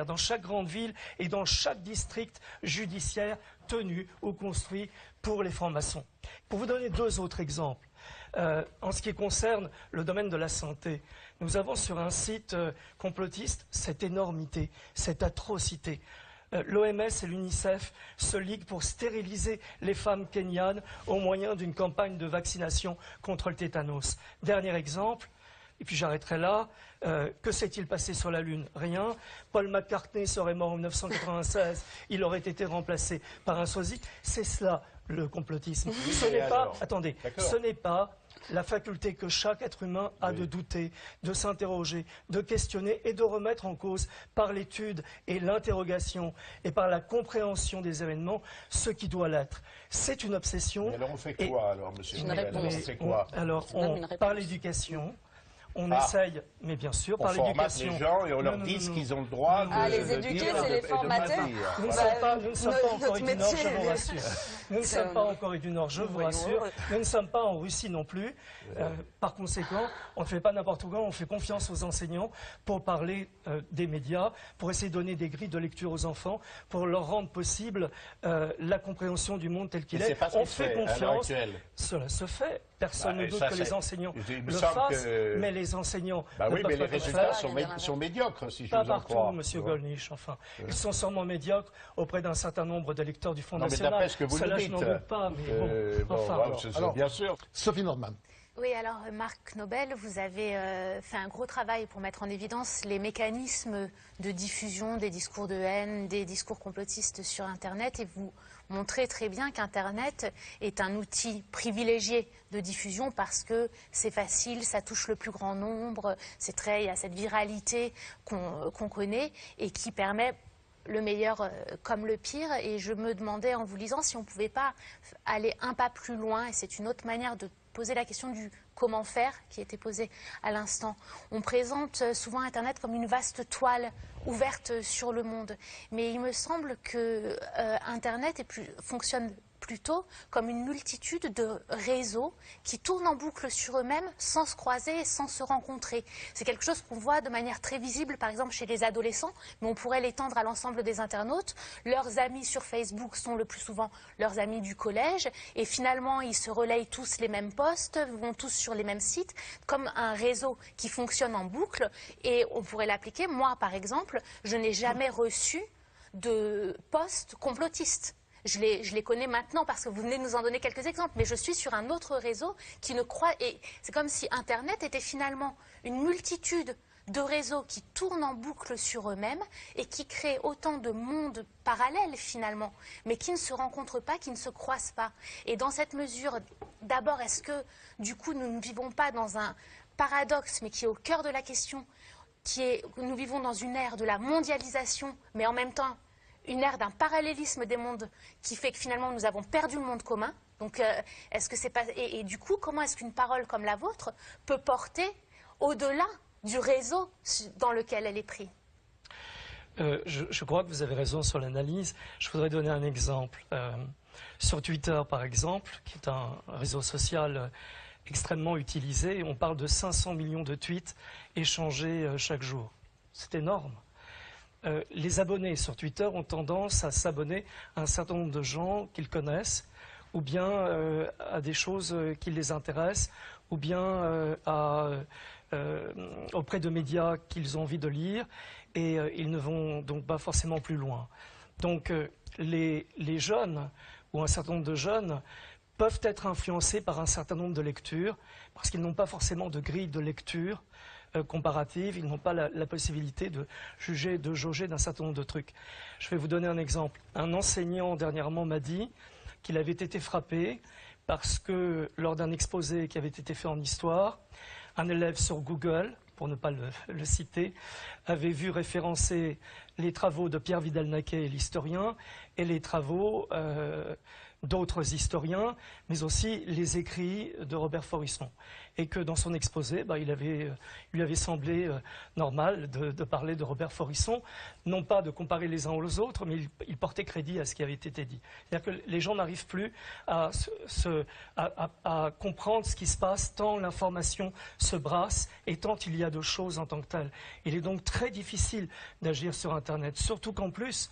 dans chaque grande ville et dans chaque district judiciaire tenu ou construit pour les francs-maçons. Pour vous donner deux autres exemples, en ce qui concerne le domaine de la santé, nous avons sur un site complotiste cette énormité, cette atrocité. L'OMS et l'UNICEF se liguent pour stériliser les femmes kenyanes au moyen d'une campagne de vaccination contre le tétanos. Dernier exemple, et puis j'arrêterai là. Que s'est-il passé sur la Lune? Rien. Paul McCartney serait mort en 1996. Il aurait été remplacé par un sosie. C'est cela le complotisme. Ce n'est pas, attendez, ce n'est pas la faculté que chaque être humain a de douter, de s'interroger, de questionner et de remettre en cause par l'étude et l'interrogation et par la compréhension des événements ce qui doit l'être. C'est une obsession. Mais alors on fait quoi alors, monsieur? On fait quoi? Alors, par l'éducation. On essaye, mais bien sûr, par l'éducation. On formate les gens et on leur dit qu'ils ont le droit de les éduquer, c'est les formater. Nous ne sommes pas en Corée du Nord, je vous rassure. Nous ne sommes pas en Corée du Nord, je vous rassure. Nous ne sommes pas en Russie non plus. Par conséquent, on ne fait pas n'importe quoi, on fait confiance aux enseignants pour parler des médias, pour essayer de donner des grilles de lecture aux enfants, pour leur rendre possible la compréhension du monde tel qu'il est. On fait confiance. Cela se fait. Personne ne doute que les enseignants le fassent, mais les enseignants oui, mais les résultats sont médiocres, si je vous en crois. Pas partout, monsieur Gollnisch, enfin. Ils sont sûrement médiocres auprès d'un certain nombre d'électeurs du Front National. D'après ce que vous Cela, nous dites. je n'en doute pas, mais bon, enfin. Alors, bien sûr. Sophie Nordman. Oui, alors Marc Nobel, vous avez fait un gros travail pour mettre en évidence les mécanismes de diffusion des discours de haine, des discours complotistes sur Internet, et vous montrez très bien qu'Internet est un outil privilégié de diffusion parce que c'est facile, ça touche le plus grand nombre, il y a cette viralité qu'on connaît et qui permet le meilleur comme le pire. Et je me demandais en vous lisant si on ne pouvait pas aller un pas plus loin, et c'est une autre manière de poser la question du comment faire qui était posée à l'instant. On présente souvent Internet comme une vaste toile ouverte sur le monde, mais il me semble que Internet fonctionne plutôt comme une multitude de réseaux qui tournent en boucle sur eux-mêmes sans se croiser et sans se rencontrer. C'est quelque chose qu'on voit de manière très visible, par exemple, chez les adolescents, mais on pourrait l'étendre à l'ensemble des internautes. Leurs amis sur Facebook sont le plus souvent leurs amis du collège, et finalement, ils se relayent tous les mêmes posts, vont tous sur les mêmes sites, comme un réseau qui fonctionne en boucle, et on pourrait l'appliquer. Moi, par exemple, je n'ai jamais reçu de posts complotistes. Je les connais maintenant parce que vous venez de nous en donner quelques exemples, mais je suis sur un autre réseau qui ne croit... Et c'est comme si Internet était finalement une multitude de réseaux qui tournent en boucle sur eux-mêmes et qui créent autant de mondes parallèles finalement, mais qui ne se rencontrent pas, qui ne se croisent pas. Et dans cette mesure, d'abord, est-ce que du coup nous ne vivons pas dans un paradoxe, mais qui est au cœur de la question, nous vivons dans une ère de la mondialisation, mais en même temps une ère d'un parallélisme des mondes qui fait que finalement nous avons perdu le monde commun. Donc, est-ce que c'est pas... Et du coup, comment est-ce qu'une parole comme la vôtre peut porter au-delà du réseau dans lequel elle est prise? Je crois que vous avez raison sur l'analyse. Je voudrais donner un exemple. Sur Twitter, par exemple, qui est un réseau social extrêmement utilisé, on parle de 500 millions de tweets échangés chaque jour. C'est énorme. Les abonnés sur Twitter ont tendance à s'abonner à un certain nombre de gens qu'ils connaissent, ou bien à des choses qui les intéressent, ou bien auprès de médias qu'ils ont envie de lire, et ils ne vont donc pas forcément plus loin. Donc les jeunes, ou un certain nombre de jeunes, peuvent être influencés par un certain nombre de lectures, parce qu'ils n'ont pas forcément de grille de lecture comparative, ils n'ont pas la possibilité de juger, de jauger d'un certain nombre de trucs. Je vais vous donner un exemple. Un enseignant dernièrement m'a dit qu'il avait été frappé parce que lors d'un exposé qui avait été fait en histoire, un élève sur Google, pour ne pas le citer, avait vu référencer les travaux de Pierre Vidal-Naquet, l'historien, et les travaux d'autres historiens, mais aussi les écrits de Robert Forisson. Et que dans son exposé, il lui avait semblé normal de parler de Robert Forisson, non pas de comparer les uns aux autres, mais il portait crédit à ce qui avait été dit. C'est-à-dire que les gens n'arrivent plus à comprendre ce qui se passe, tant l'information se brasse et tant il y a de choses en tant que telles. Il est donc très difficile d'agir sur Internet, surtout qu'en plus,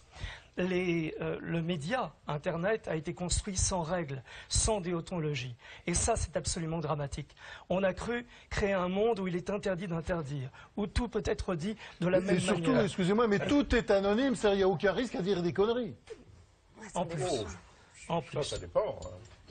le média Internet a été construit sans règles, sans déontologie. Et ça, c'est absolument dramatique. On a cru créer un monde où il est interdit d'interdire, où tout peut être dit de la même manière. Et surtout, excusez-moi, mais tout est anonyme, c'est-à-dire qu'il n'y a aucun risque à dire des conneries. En plus. En plus. Ça dépend.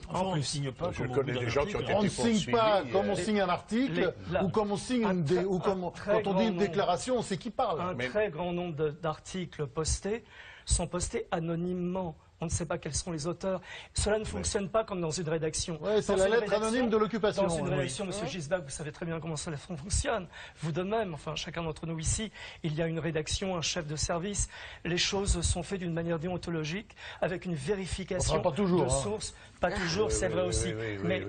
Enfin, on ne signe pas. Je connais des gens qui ont été On ne signe pas comme on poursuivis, signe un article, ou comme on signe quand on dit une déclaration, on sait qui parle. Un très grand nombre d'articles postés sont postés anonymement. On ne sait pas quels sont les auteurs. Cela ne fonctionne pas comme dans une rédaction. Oui, c'est la lettre anonyme de l'occupation. Dans une rédaction, M. Gisbach, vous savez très bien comment cela fonctionne. Vous de même, enfin chacun d'entre nous ici, il y a une rédaction, un chef de service. Les choses sont faites d'une manière déontologique, avec une vérification pas toujours, de sources. Pas toujours, c'est vrai aussi. Mais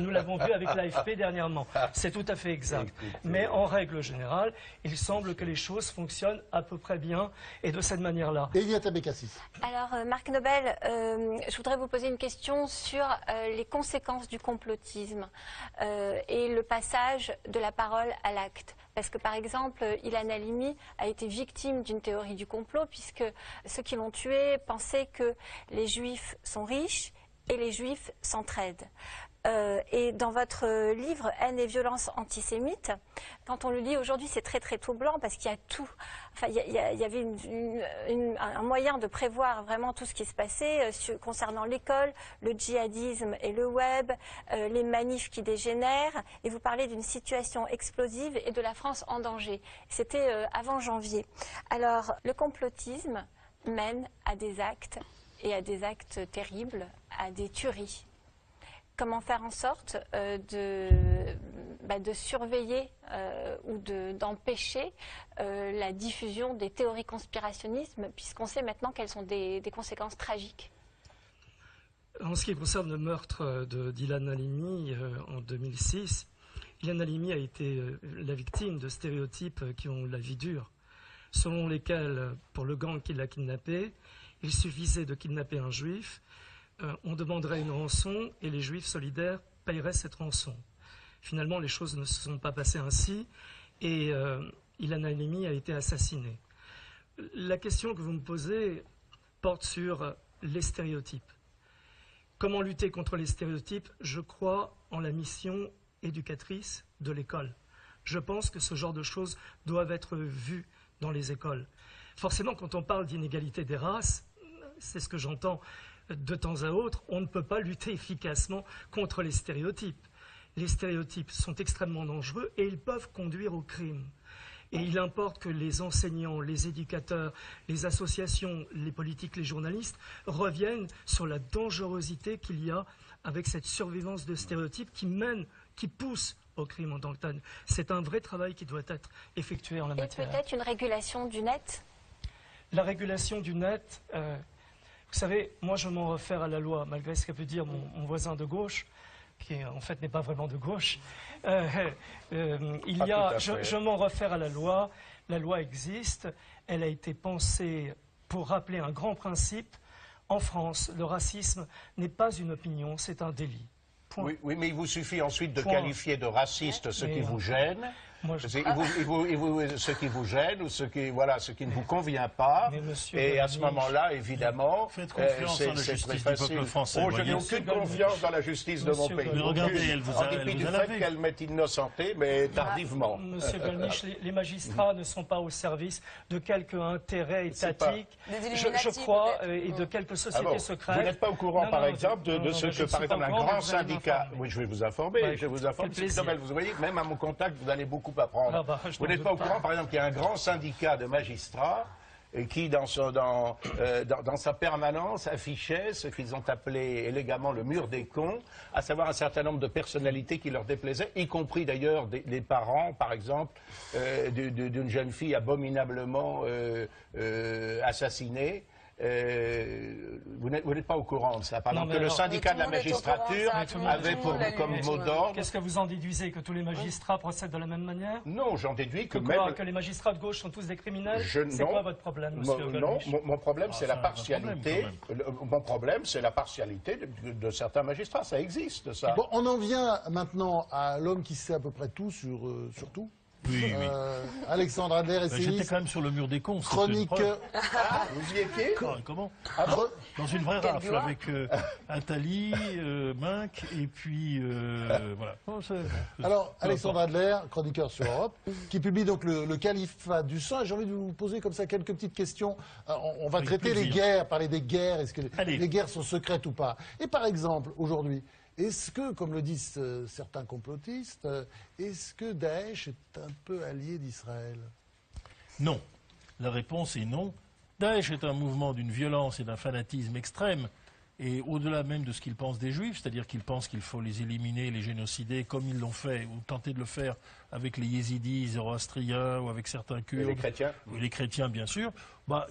nous l'avons vu avec l'AFP dernièrement. C'est tout à fait exact. Mais en règle générale, il semble que les choses fonctionnent à peu près bien et de cette manière-là. Eliata Bekassis. Alors, Marc Nobel, je voudrais vous poser une question sur les conséquences du complotisme et le passage de la parole à l'acte. Parce que, par exemple, Ilan Halimi a été victime d'une théorie du complot, puisque ceux qui l'ont tué pensaient que les Juifs sont riches et les Juifs s'entraident. Et dans votre livre « Haine et violence antisémites », quand on le lit aujourd'hui, c'est très très troublant parce qu'il y a tout. Enfin, il y avait un moyen de prévoir vraiment tout ce qui se passait concernant l'école, le djihadisme et le web, les manifs qui dégénèrent. Et vous parlez d'une situation explosive et de la France en danger. C'était avant janvier. Alors, le complotisme mène à des actes et à des actes terribles, à des tueries. Comment faire en sorte de surveiller ou d'empêcher la diffusion des théories conspirationnistes, puisqu'on sait maintenant qu'elles sont des conséquences tragiques? En ce qui concerne le meurtre d'Ilan Halimi en 2006, Ilan Halimi a été la victime de stéréotypes qui ont la vie dure, selon lesquels, pour le gang qui l'a kidnappé, il suffisait de kidnapper un juif, on demanderait une rançon et les juifs solidaires paieraient cette rançon. Finalement, les choses ne se sont pas passées ainsi et Ilan Halimi a été assassiné. La question que vous me posez porte sur les stéréotypes. Comment lutter contre les stéréotypes? Je crois en la mission éducatrice de l'école. Je pense que ce genre de choses doivent être vues dans les écoles. Forcément, quand on parle d'inégalité des races, c'est ce que j'entends de temps à autre, on ne peut pas lutter efficacement contre les stéréotypes. Les stéréotypes sont extrêmement dangereux et ils peuvent conduire au crime. Et il importe que les enseignants, les éducateurs, les associations, les politiques, les journalistes reviennent sur la dangerosité qu'il y a avec cette survivance de stéréotypes qui pousse au crime en tant que tel. C'est un vrai travail qui doit être effectué en la matière. Et peut-être une régulation du net? La régulation du net, vous savez, moi je m'en réfère à la loi, malgré ce qu'a pu dire mon voisin de gauche, qui en fait n'est pas vraiment de gauche. Je m'en réfère à la loi existe, elle a été pensée pour rappeler un grand principe. En France, le racisme n'est pas une opinion, c'est un délit. Oui, mais il vous suffit ensuite de qualifier de raciste ce qui vous gêne. Ce qui vous gêne ou ce qui ne vous convient pas. Et à ce moment-là, évidemment, faites confiance en la justice du peuple français. Je n'ai aucune confiance dans la justice de mon pays. Mais regardez, elle vous a en dépit du fait qu'elle m'est innocentée, mais tardivement. Monsieur Gollnisch, les magistrats ne sont pas au service de quelques intérêts étatiques, je crois, et de quelques sociétés secrètes. Vous n'êtes pas au courant, par exemple, de ce que, par exemple, un grand syndicat... Oui, je vais vous informer. Vous voyez, même à mon contact, vous allez beaucoup beaucoup à prendre. Ah bah, Vous n'êtes pas au courant, par exemple, qu'il y a un grand syndicat de magistrats et qui, dans sa permanence, affichait ce qu'ils ont appelé élégamment le mur des cons, à savoir un certain nombre de personnalités qui leur déplaisaient, y compris d'ailleurs les parents, par exemple, d'une jeune fille abominablement assassinée. Vous n'êtes pas au courant de ça. Par exemple, que le syndicat de la magistrature avait comme mot d'ordre... Qu'est-ce que vous en déduisez? Que tous les magistrats procèdent de la même manière? Non, j'en déduis que que les magistrats de gauche sont tous des criminels? C'est quoi votre problème, monsieur Non, mon problème, c'est la partialité. Mon problème, c'est la partialité de certains magistrats. Ça existe, ça. Bon, on en vient maintenant à l'homme qui sait à peu près tout sur tout. Oui, oui. Alexandre Adler, essayiste. J'étais quand même sur le mur des cons. Chronique. Vous y étiez? Comment? Dans une vraie rafle avec Attali, Minck et puis voilà. Alors, Alexandre Adler, chroniqueur sur Europe, qui publie donc le califat du sang. J'ai envie de vous poser comme ça quelques petites questions. On va traiter les guerres, parler des guerres. Est-ce que les guerres sont secrètes ou pas? Et par exemple, aujourd'hui, est-ce que, comme le disent certains complotistes, est-ce que Daesh est un peu allié d'Israël? Non. La réponse est non. Daesh est un mouvement d'une violence et d'un fanatisme extrême, et au-delà même de ce qu'ils pensent des Juifs, c'est-à-dire qu'ils pensent qu'il faut les éliminer, les génocider, comme ils l'ont fait, ou tenté de le faire avec les yézidis, zoroastriens, ou avec certains Kurdes. Et les chrétiens. Oui, les chrétiens, bien sûr.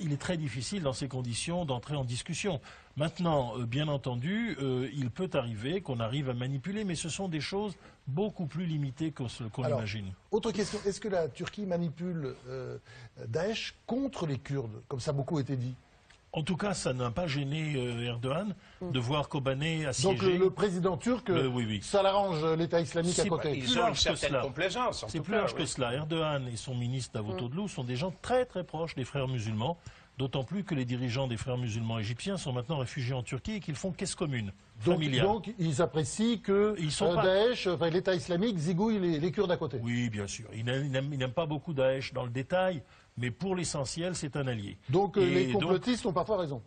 Il est très difficile, dans ces conditions, d'entrer en discussion. Maintenant, bien entendu, il peut arriver qu'on arrive à manipuler, mais ce sont des choses beaucoup plus limitées qu'on imagine. Autre question, est-ce que la Turquie manipule Daesh contre les Kurdes, comme ça a beaucoup été dit? En tout cas, ça n'a pas gêné Erdogan de voir Kobané assiégé. Donc le président turc, ça l'arrange l'État islamique à côté. Ils ont une certaine complaisance. C'est plus large que cela. Erdogan et son ministre Davutoglu sont des gens très très proches des frères musulmans, d'autant plus que les dirigeants des frères musulmans égyptiens sont maintenant réfugiés en Turquie et qu'ils font caisse commune, familiale. Donc ils apprécient que Daesh, l'État islamique, zigouille les Kurdes à côté. Oui, bien sûr. Ils n'aiment pas beaucoup Daesh dans le détail, mais pour l'essentiel, c'est un allié. Donc les complotistes ont parfois raison.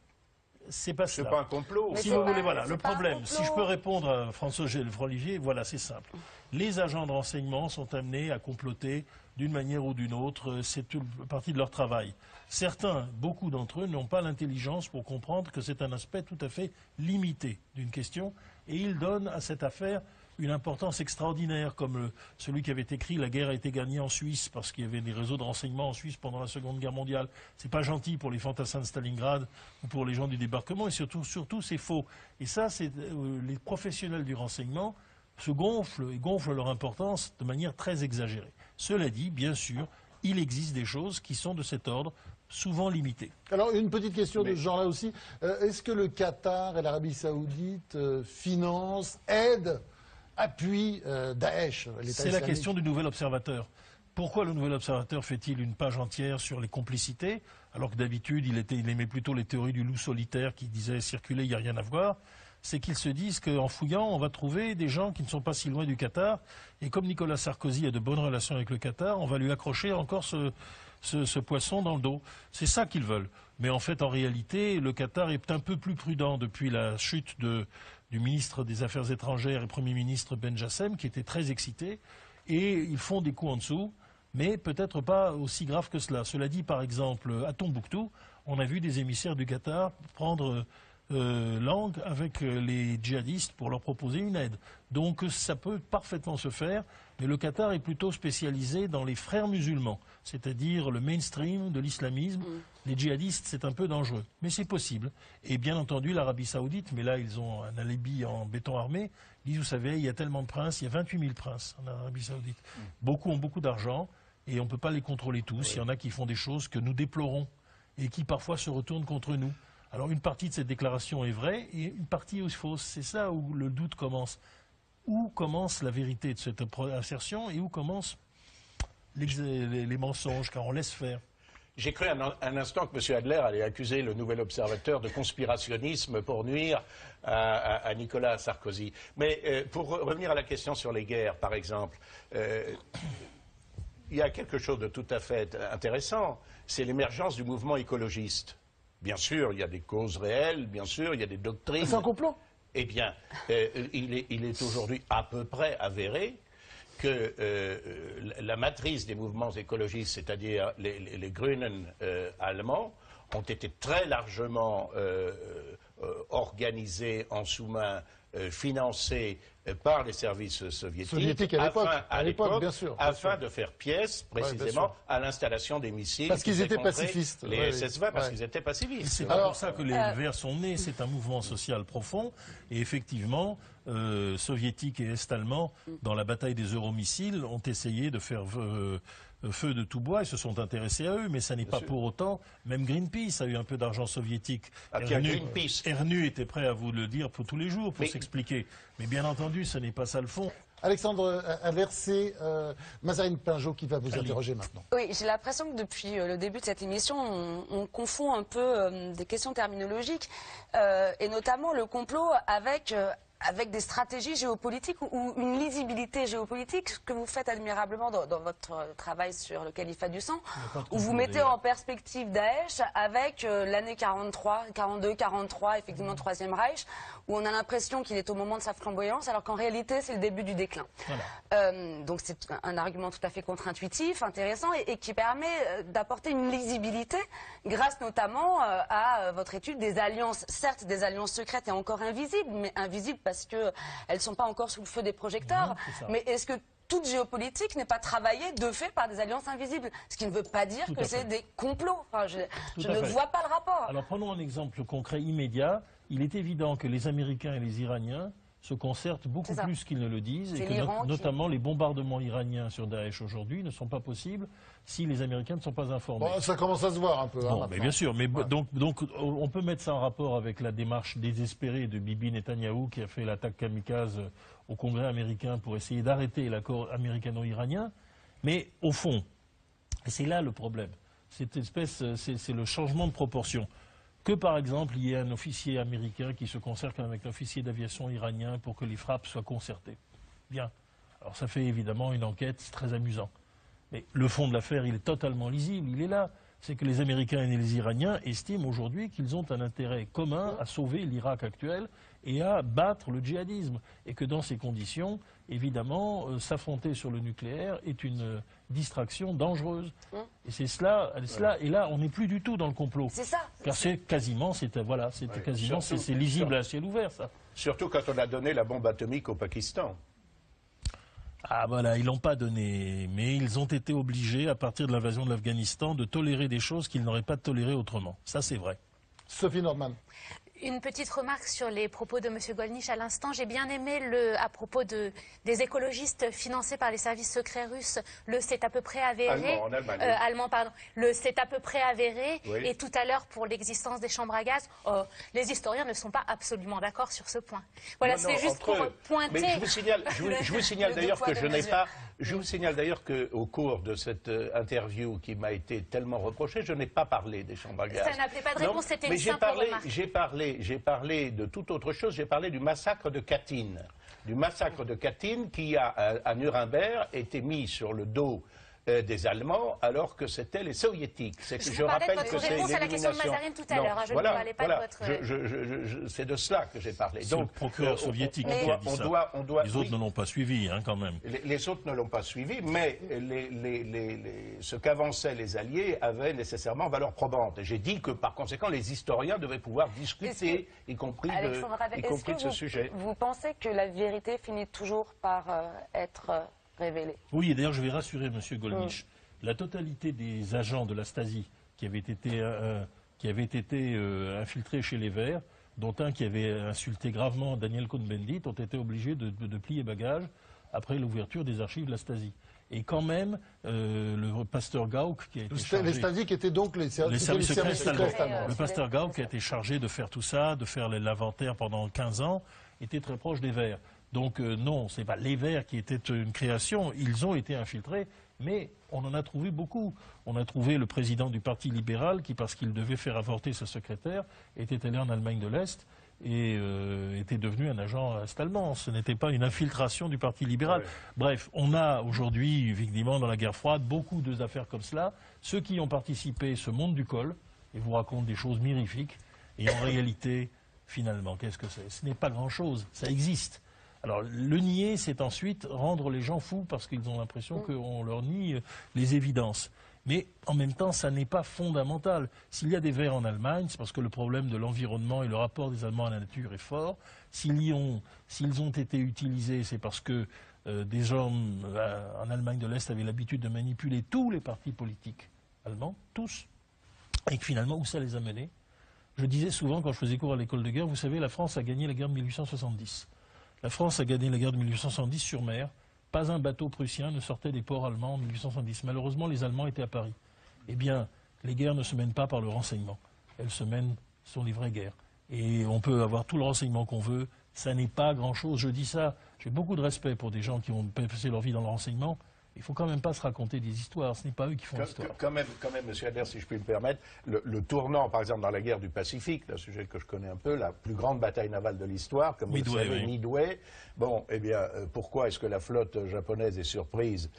C'est pas cela. C'est pas un complot. Si vous voulez, voilà, le problème, si je peux répondre à François Olivier, voilà, c'est simple. Les agents de renseignement sont amenés à comploter d'une manière ou d'une autre, c'est partie de leur travail. Certains, beaucoup d'entre eux, n'ont pas l'intelligence pour comprendre que c'est un aspect tout à fait limité d'une question, et ils donnent à cette affaire une importance extraordinaire, comme celui qui avait écrit « La guerre a été gagnée en Suisse » parce qu'il y avait des réseaux de renseignement en Suisse pendant la Seconde Guerre mondiale. C'est pas gentil pour les fantassins de Stalingrad ou pour les gens du débarquement, et surtout c'est faux. Et ça, c'est les professionnels du renseignement se gonflent et gonflent leur importance de manière très exagérée. Cela dit, bien sûr, il existe des choses qui sont de cet ordre, souvent limitées. Alors, une petite question de ce genre-là aussi. Est-ce que le Qatar et l'Arabie Saoudite financent, aident, appuient Daesh, l'État islamique? C'est la question du Nouvel Observateur. Pourquoi le Nouvel Observateur fait-il une page entière sur les complicités, alors que d'habitude, il aimait plutôt les théories du loup solitaire qui disaient « circuler, il n'y a rien à voir ». C'est qu'ils se disent qu'en fouillant, on va trouver des gens qui ne sont pas si loin du Qatar. Et comme Nicolas Sarkozy a de bonnes relations avec le Qatar, on va lui accrocher encore ce poisson dans le dos. C'est ça qu'ils veulent. Mais en fait, en réalité, le Qatar est un peu plus prudent depuis la chute du ministre des Affaires étrangères et Premier ministre Ben Jassem, qui était très excité. Et ils font des coups en dessous, mais peut-être pas aussi grave que cela. Cela dit, par exemple, à Tombouctou, on a vu des émissaires du Qatar prendre langue avec les djihadistes pour leur proposer une aide. Donc ça peut parfaitement se faire, mais le Qatar est plutôt spécialisé dans les frères musulmans, c'est-à-dire le mainstream de l'islamisme. Les djihadistes, c'est un peu dangereux, mais c'est possible. Et bien entendu, l'Arabie Saoudite, mais là ils ont un alibi en béton armé, ils disent, vous savez, il y a tellement de princes, il y a 28 000 princes en Arabie Saoudite. Beaucoup ont beaucoup d'argent et on ne peut pas les contrôler tous. Il y en a qui font des choses que nous déplorons et qui parfois se retournent contre nous. Alors une partie de cette déclaration est vraie et une partie est fausse. C'est ça où le doute commence. Où commence la vérité de cette assertion et où commencent les mensonges, car on laisse faire. J'ai cru un instant que M. Adler allait accuser le Nouvel Observateur de conspirationnisme pour nuire à Nicolas Sarkozy. Mais pour revenir à la question sur les guerres, par exemple, il y a quelque chose de tout à fait intéressant, c'est l'émergence du mouvement écologiste. Bien sûr, il y a des causes réelles, bien sûr, il y a des doctrines. C'est un complot? Eh bien, il est aujourd'hui à peu près avéré que la matrice des mouvements écologistes, c'est-à-dire les Grünen allemands, ont été très largement organisés en sous-main, financés par les services soviétiques à l'époque, bien sûr, afin de faire pièce précisément à l'installation des missiles. Parce qu'ils étaient pacifistes. Les SS-20, parce qu'ils étaient pacifistes. C'est pour ça que les Verts sont nés. C'est un mouvement social profond. Et effectivement, soviétiques et est-allemands, dans la bataille des euromissiles, ont essayé de faire feu de tout bois et se sont intéressés à eux. Mais ça n'est pas pour autant. Même Greenpeace a eu un peu d'argent soviétique. Ernu était prêt à vous le dire pour tous les jours, pour s'expliquer. Mais bien entendu, ce n'est pas ça le fond. Alexandre Adler, c'est Mazarine Pinjot qui va vous interroger maintenant. Oui, j'ai l'impression que depuis le début de cette émission, on confond un peu des questions terminologiques, et notamment le complot avec des stratégies géopolitiques ou une lisibilité géopolitique, ce que vous faites admirablement dans votre travail sur le califat du sang, où vous mettez en perspective Daesh avec l'année 42, 43, effectivement, Troisième Reich, où on a l'impression qu'il est au moment de sa flamboyance, alors qu'en réalité, c'est le début du déclin. Voilà. Donc c'est un argument tout à fait contre-intuitif, intéressant, et qui permet d'apporter une lisibilité, grâce notamment à votre étude des alliances, certes des alliances secrètes et encore invisibles, mais invisibles parce qu'elles ne sont pas encore sous le feu des projecteurs. Non, mais est-ce que toute géopolitique n'est pas travaillée de fait par des alliances invisibles? Ce qui ne veut pas dire que c'est des complots. Enfin, je ne vois pas le rapport. Alors prenons un exemple concret immédiat. Il est évident que les Américains et les Iraniens se concertent beaucoup plus qu'ils ne le disent, et que notamment les bombardements iraniens sur Daesh aujourd'hui ne sont pas possibles si les Américains ne sont pas informés. Bon, ça commence à se voir un peu. Bon, mais bien sûr, mais donc on peut mettre ça en rapport avec la démarche désespérée de Bibi Netanyahou qui a fait l'attaque kamikaze au Congrès américain pour essayer d'arrêter l'accord américano-iranien. Mais au fond, et c'est là le problème, cette espèce, c'est le changement de proportion. Que par exemple, il y ait un officier américain qui se concerte avec un officier d'aviation iranien pour que les frappes soient concertées. Bien. Alors ça fait évidemment une enquête, c'est très amusant. Mais le fond de l'affaire, il est totalement lisible, il est là. C'est que les Américains et les Iraniens estiment aujourd'hui qu'ils ont un intérêt commun à sauver l'Irak actuel et à battre le djihadisme. Et que dans ces conditions, évidemment, s'affronter sur le nucléaire est une distraction dangereuse. Et c'est cela, et là, on n'est plus du tout dans le complot. C'est ça. Car c'est quasiment, c'est lisible à ciel ouvert, ça. Surtout quand on a donné la bombe atomique au Pakistan. Ah voilà, ils l'ont pas donné, mais ils ont été obligés, à partir de l'invasion de l'Afghanistan, de tolérer des choses qu'ils n'auraient pas tolérées autrement. Ça, c'est vrai. Sophie Nordman. Une petite remarque sur les propos de M. Golnisch à l'instant. J'ai bien aimé à propos des écologistes financés par les services secrets russes, c'est à peu près avéré. Allemand, pardon. C'est à peu près avéré. Oui. Et tout à l'heure, pour l'existence des chambres à gaz, les historiens ne sont pas absolument d'accord sur ce point. Voilà, c'est juste pour pointer. Mais je vous signale d'ailleurs que je n'ai pas. Je vous signale d'ailleurs qu'au cours de cette interview qui m'a été tellement reprochée, je n'ai pas parlé des chambres à gaz. Ça n'appelait pas de réponse, c'était une simple remarque. J'ai parlé de toute autre chose, j'ai parlé du massacre de Katyn. Du massacre de Katyn qui a, à Nuremberg, été mis sur le dos des Allemands alors que c'était les Soviétiques. Je rappelle que c'est réponse à la question de Mazarine tout à l'heure. Je ne parlais pas de votre... C'est de cela que j'ai parlé. C'est le procureur soviétique qui a dit ça. Les autres ne l'ont pas suivi, hein, quand même. Les autres ne l'ont pas suivi, mais ce qu'avançaient les Alliés avait nécessairement valeur probante. Et j'ai dit que, par conséquent, les historiens devaient pouvoir discuter, y compris de ce sujet. Vous pensez que la vérité finit toujours par être... révélé. Oui, et d'ailleurs, je vais rassurer M. Golnisch. La totalité des agents de la Stasi qui avaient été infiltrés chez les Verts, dont un qui avait insulté gravement Daniel Cohn-Bendit, ont été obligés de plier bagages après l'ouverture des archives de la Stasi. Et quand même, le pasteur Gauck qui a été chargé... Les Stasi qui étaient donc les services secrets allemands. Le pasteur Gauck qui a été chargé de faire tout ça, de faire l'inventaire pendant 15 ans, était très proche des Verts. Donc non, ce n'est pas les Verts qui étaient une création, ils ont été infiltrés, mais on en a trouvé beaucoup. On a trouvé le président du Parti libéral qui, parce qu'il devait faire avorter sa secrétaire, était allé en Allemagne de l'Est et était devenu un agent est-allemand. Ce n'était pas une infiltration du Parti libéral. Ouais. Bref, on a aujourd'hui, effectivement, dans la guerre froide, beaucoup d'affaires comme cela. Ceux qui ont participé se montent du col et vous racontent des choses mirifiques. Et en réalité, finalement, qu'est-ce que c'est? Ce n'est pas grand-chose, ça existe. Alors, le nier, c'est ensuite rendre les gens fous parce qu'ils ont l'impression qu'on leur nie les évidences. Mais en même temps, ça n'est pas fondamental. S'il y a des vers en Allemagne, c'est parce que le problème de l'environnement et le rapport des Allemands à la nature est fort. S'ils ont été utilisés, c'est parce que des hommes en Allemagne de l'Est avaient l'habitude de manipuler tous les partis politiques allemands, tous, et que finalement, où ça les a menés? Je disais souvent, quand je faisais cours à l'école de guerre, vous savez, la France a gagné la guerre de 1870. La France a gagné la guerre de 1870 sur mer. Pas un bateau prussien ne sortait des ports allemands en 1870. Malheureusement, les Allemands étaient à Paris. Eh bien, les guerres ne se mènent pas par le renseignement. Elles se mènent, sont les vraies guerres. Et on peut avoir tout le renseignement qu'on veut. Ça n'est pas grand-chose. Je dis ça, j'ai beaucoup de respect pour des gens qui ont passé leur vie dans le renseignement. Il ne faut quand même pas se raconter des histoires, ce n'est pas eux qui font l'histoire. Quand même, M. Adler, si je puis me permettre, le tournant, par exemple, dans la guerre du Pacifique, un sujet que je connais un peu, la plus grande bataille navale de l'histoire, comme vous le savez, Midway. Bon, eh bien, pourquoi est-ce que la flotte japonaise est surprise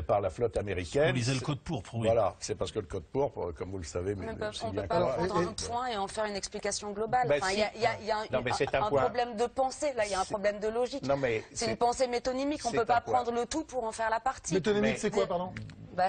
par la flotte américaine? Vous lisez le code pourpre, oui. Voilà, c'est parce que le code pourpre, comme vous le savez, on ne peut pas prendre un point et en faire une explication globale. Il y a un problème de pensée, là, il y a un problème de logique. C'est une pensée métonymique, on ne peut pas prendre le tout pour en faire la partie. Métonymique, c'est quoi, pardon?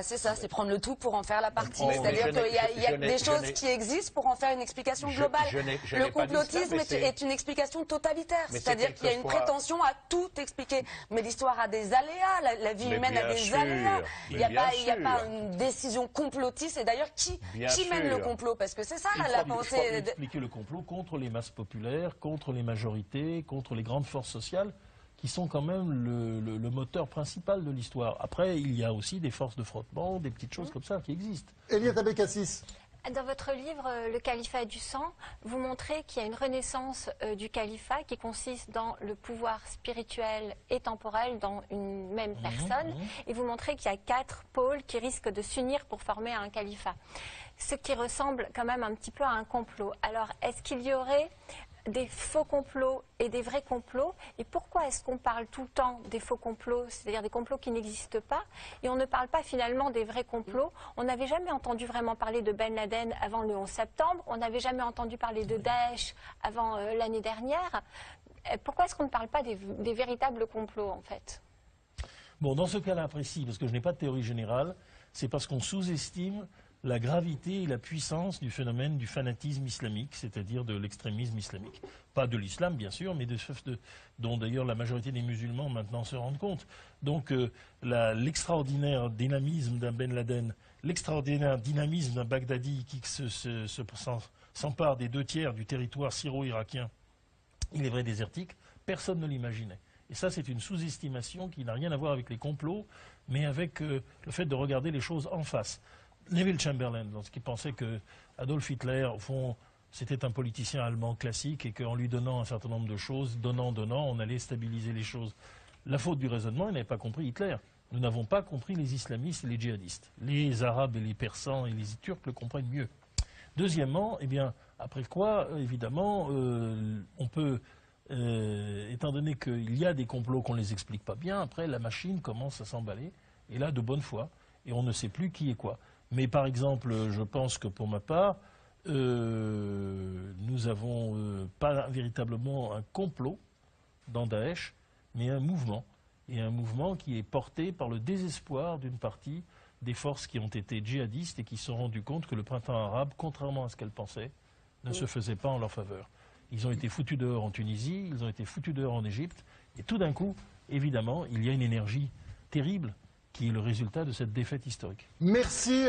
C'est ça, c'est prendre le tout pour en faire la partie. C'est-à-dire qu'il y a des choses qui existent pour en faire une explication globale. Le complotisme est une explication totalitaire. C'est-à-dire qu'il y a une prétention à tout expliquer. Mais l'histoire a des aléas, la vie humaine a des aléas. Il n'y a pas une décision complotiste. Et d'ailleurs, qui mène le complot? Parce que c'est ça la pensée. Il faut expliquer le complot contre les masses populaires, contre les majorités, contre les grandes forces sociales, qui sont quand même le moteur principal de l'histoire. Après, il y a aussi des forces de frottement, des petites choses comme ça qui existent. Eliette Abécassis. Dans votre livre « Le califat du sang », vous montrez qu'il y a une renaissance du califat qui consiste dans le pouvoir spirituel et temporel dans une même personne. Et vous montrez qu'il y a 4 pôles qui risquent de s'unir pour former un califat. Ce qui ressemble quand même un petit peu à un complot. Alors, est-ce qu'il y aurait des faux complots et des vrais complots? Et pourquoi est-ce qu'on parle tout le temps des faux complots, c'est-à-dire des complots qui n'existent pas, et on ne parle pas finalement des vrais complots? On n'avait jamais entendu vraiment parler de Ben Laden avant le 11 septembre, on n'avait jamais entendu parler de Daesh avant l'année dernière. Pourquoi est-ce qu'on ne parle pas des véritables complots, en fait? Bon, dans ce cas-là précis, parce que je n'ai pas de théorie générale, c'est parce qu'on sous-estime la gravité et la puissance du phénomène du fanatisme islamique, c'est-à-dire de l'extrémisme islamique. Pas de l'islam, bien sûr, mais dont d'ailleurs la majorité des musulmans maintenant se rendent compte. Donc l'extraordinaire dynamisme d'un Ben Laden, l'extraordinaire dynamisme d'un Baghdadi qui s'empare des 2/3 du territoire syro-irakien, il est vrai désertique, personne ne l'imaginait. Et ça, c'est une sous-estimation qui n'a rien à voir avec les complots, mais avec le fait de regarder les choses en face. Neville Chamberlain, lorsqu'il pensait que Adolf Hitler, au fond, c'était un politicien allemand classique et qu'en lui donnant un certain nombre de choses, donnant, on allait stabiliser les choses. La faute du raisonnement, il n'avait pas compris Hitler. Nous n'avons pas compris les islamistes et les djihadistes. Les Arabes et les Persans et les Turcs le comprennent mieux. Deuxièmement, eh bien, après quoi, évidemment, on peut, étant donné qu'il y a des complots qu'on ne les explique pas bien, après, la machine commence à s'emballer, et là, de bonne foi, et on ne sait plus qui est quoi. Mais par exemple, je pense que pour ma part, nous n'avons pas véritablement un complot dans Daesh, mais un mouvement. Et un mouvement qui est porté par le désespoir d'une partie des forces qui ont été djihadistes et qui se sont rendues compte que le printemps arabe, contrairement à ce qu'elles pensaient, ne se faisait pas en leur faveur. Ils ont été foutus dehors en Tunisie, ils ont été foutus dehors en Égypte, et tout d'un coup, évidemment, il y a une énergie terrible qui est le résultat de cette défaite historique. Merci.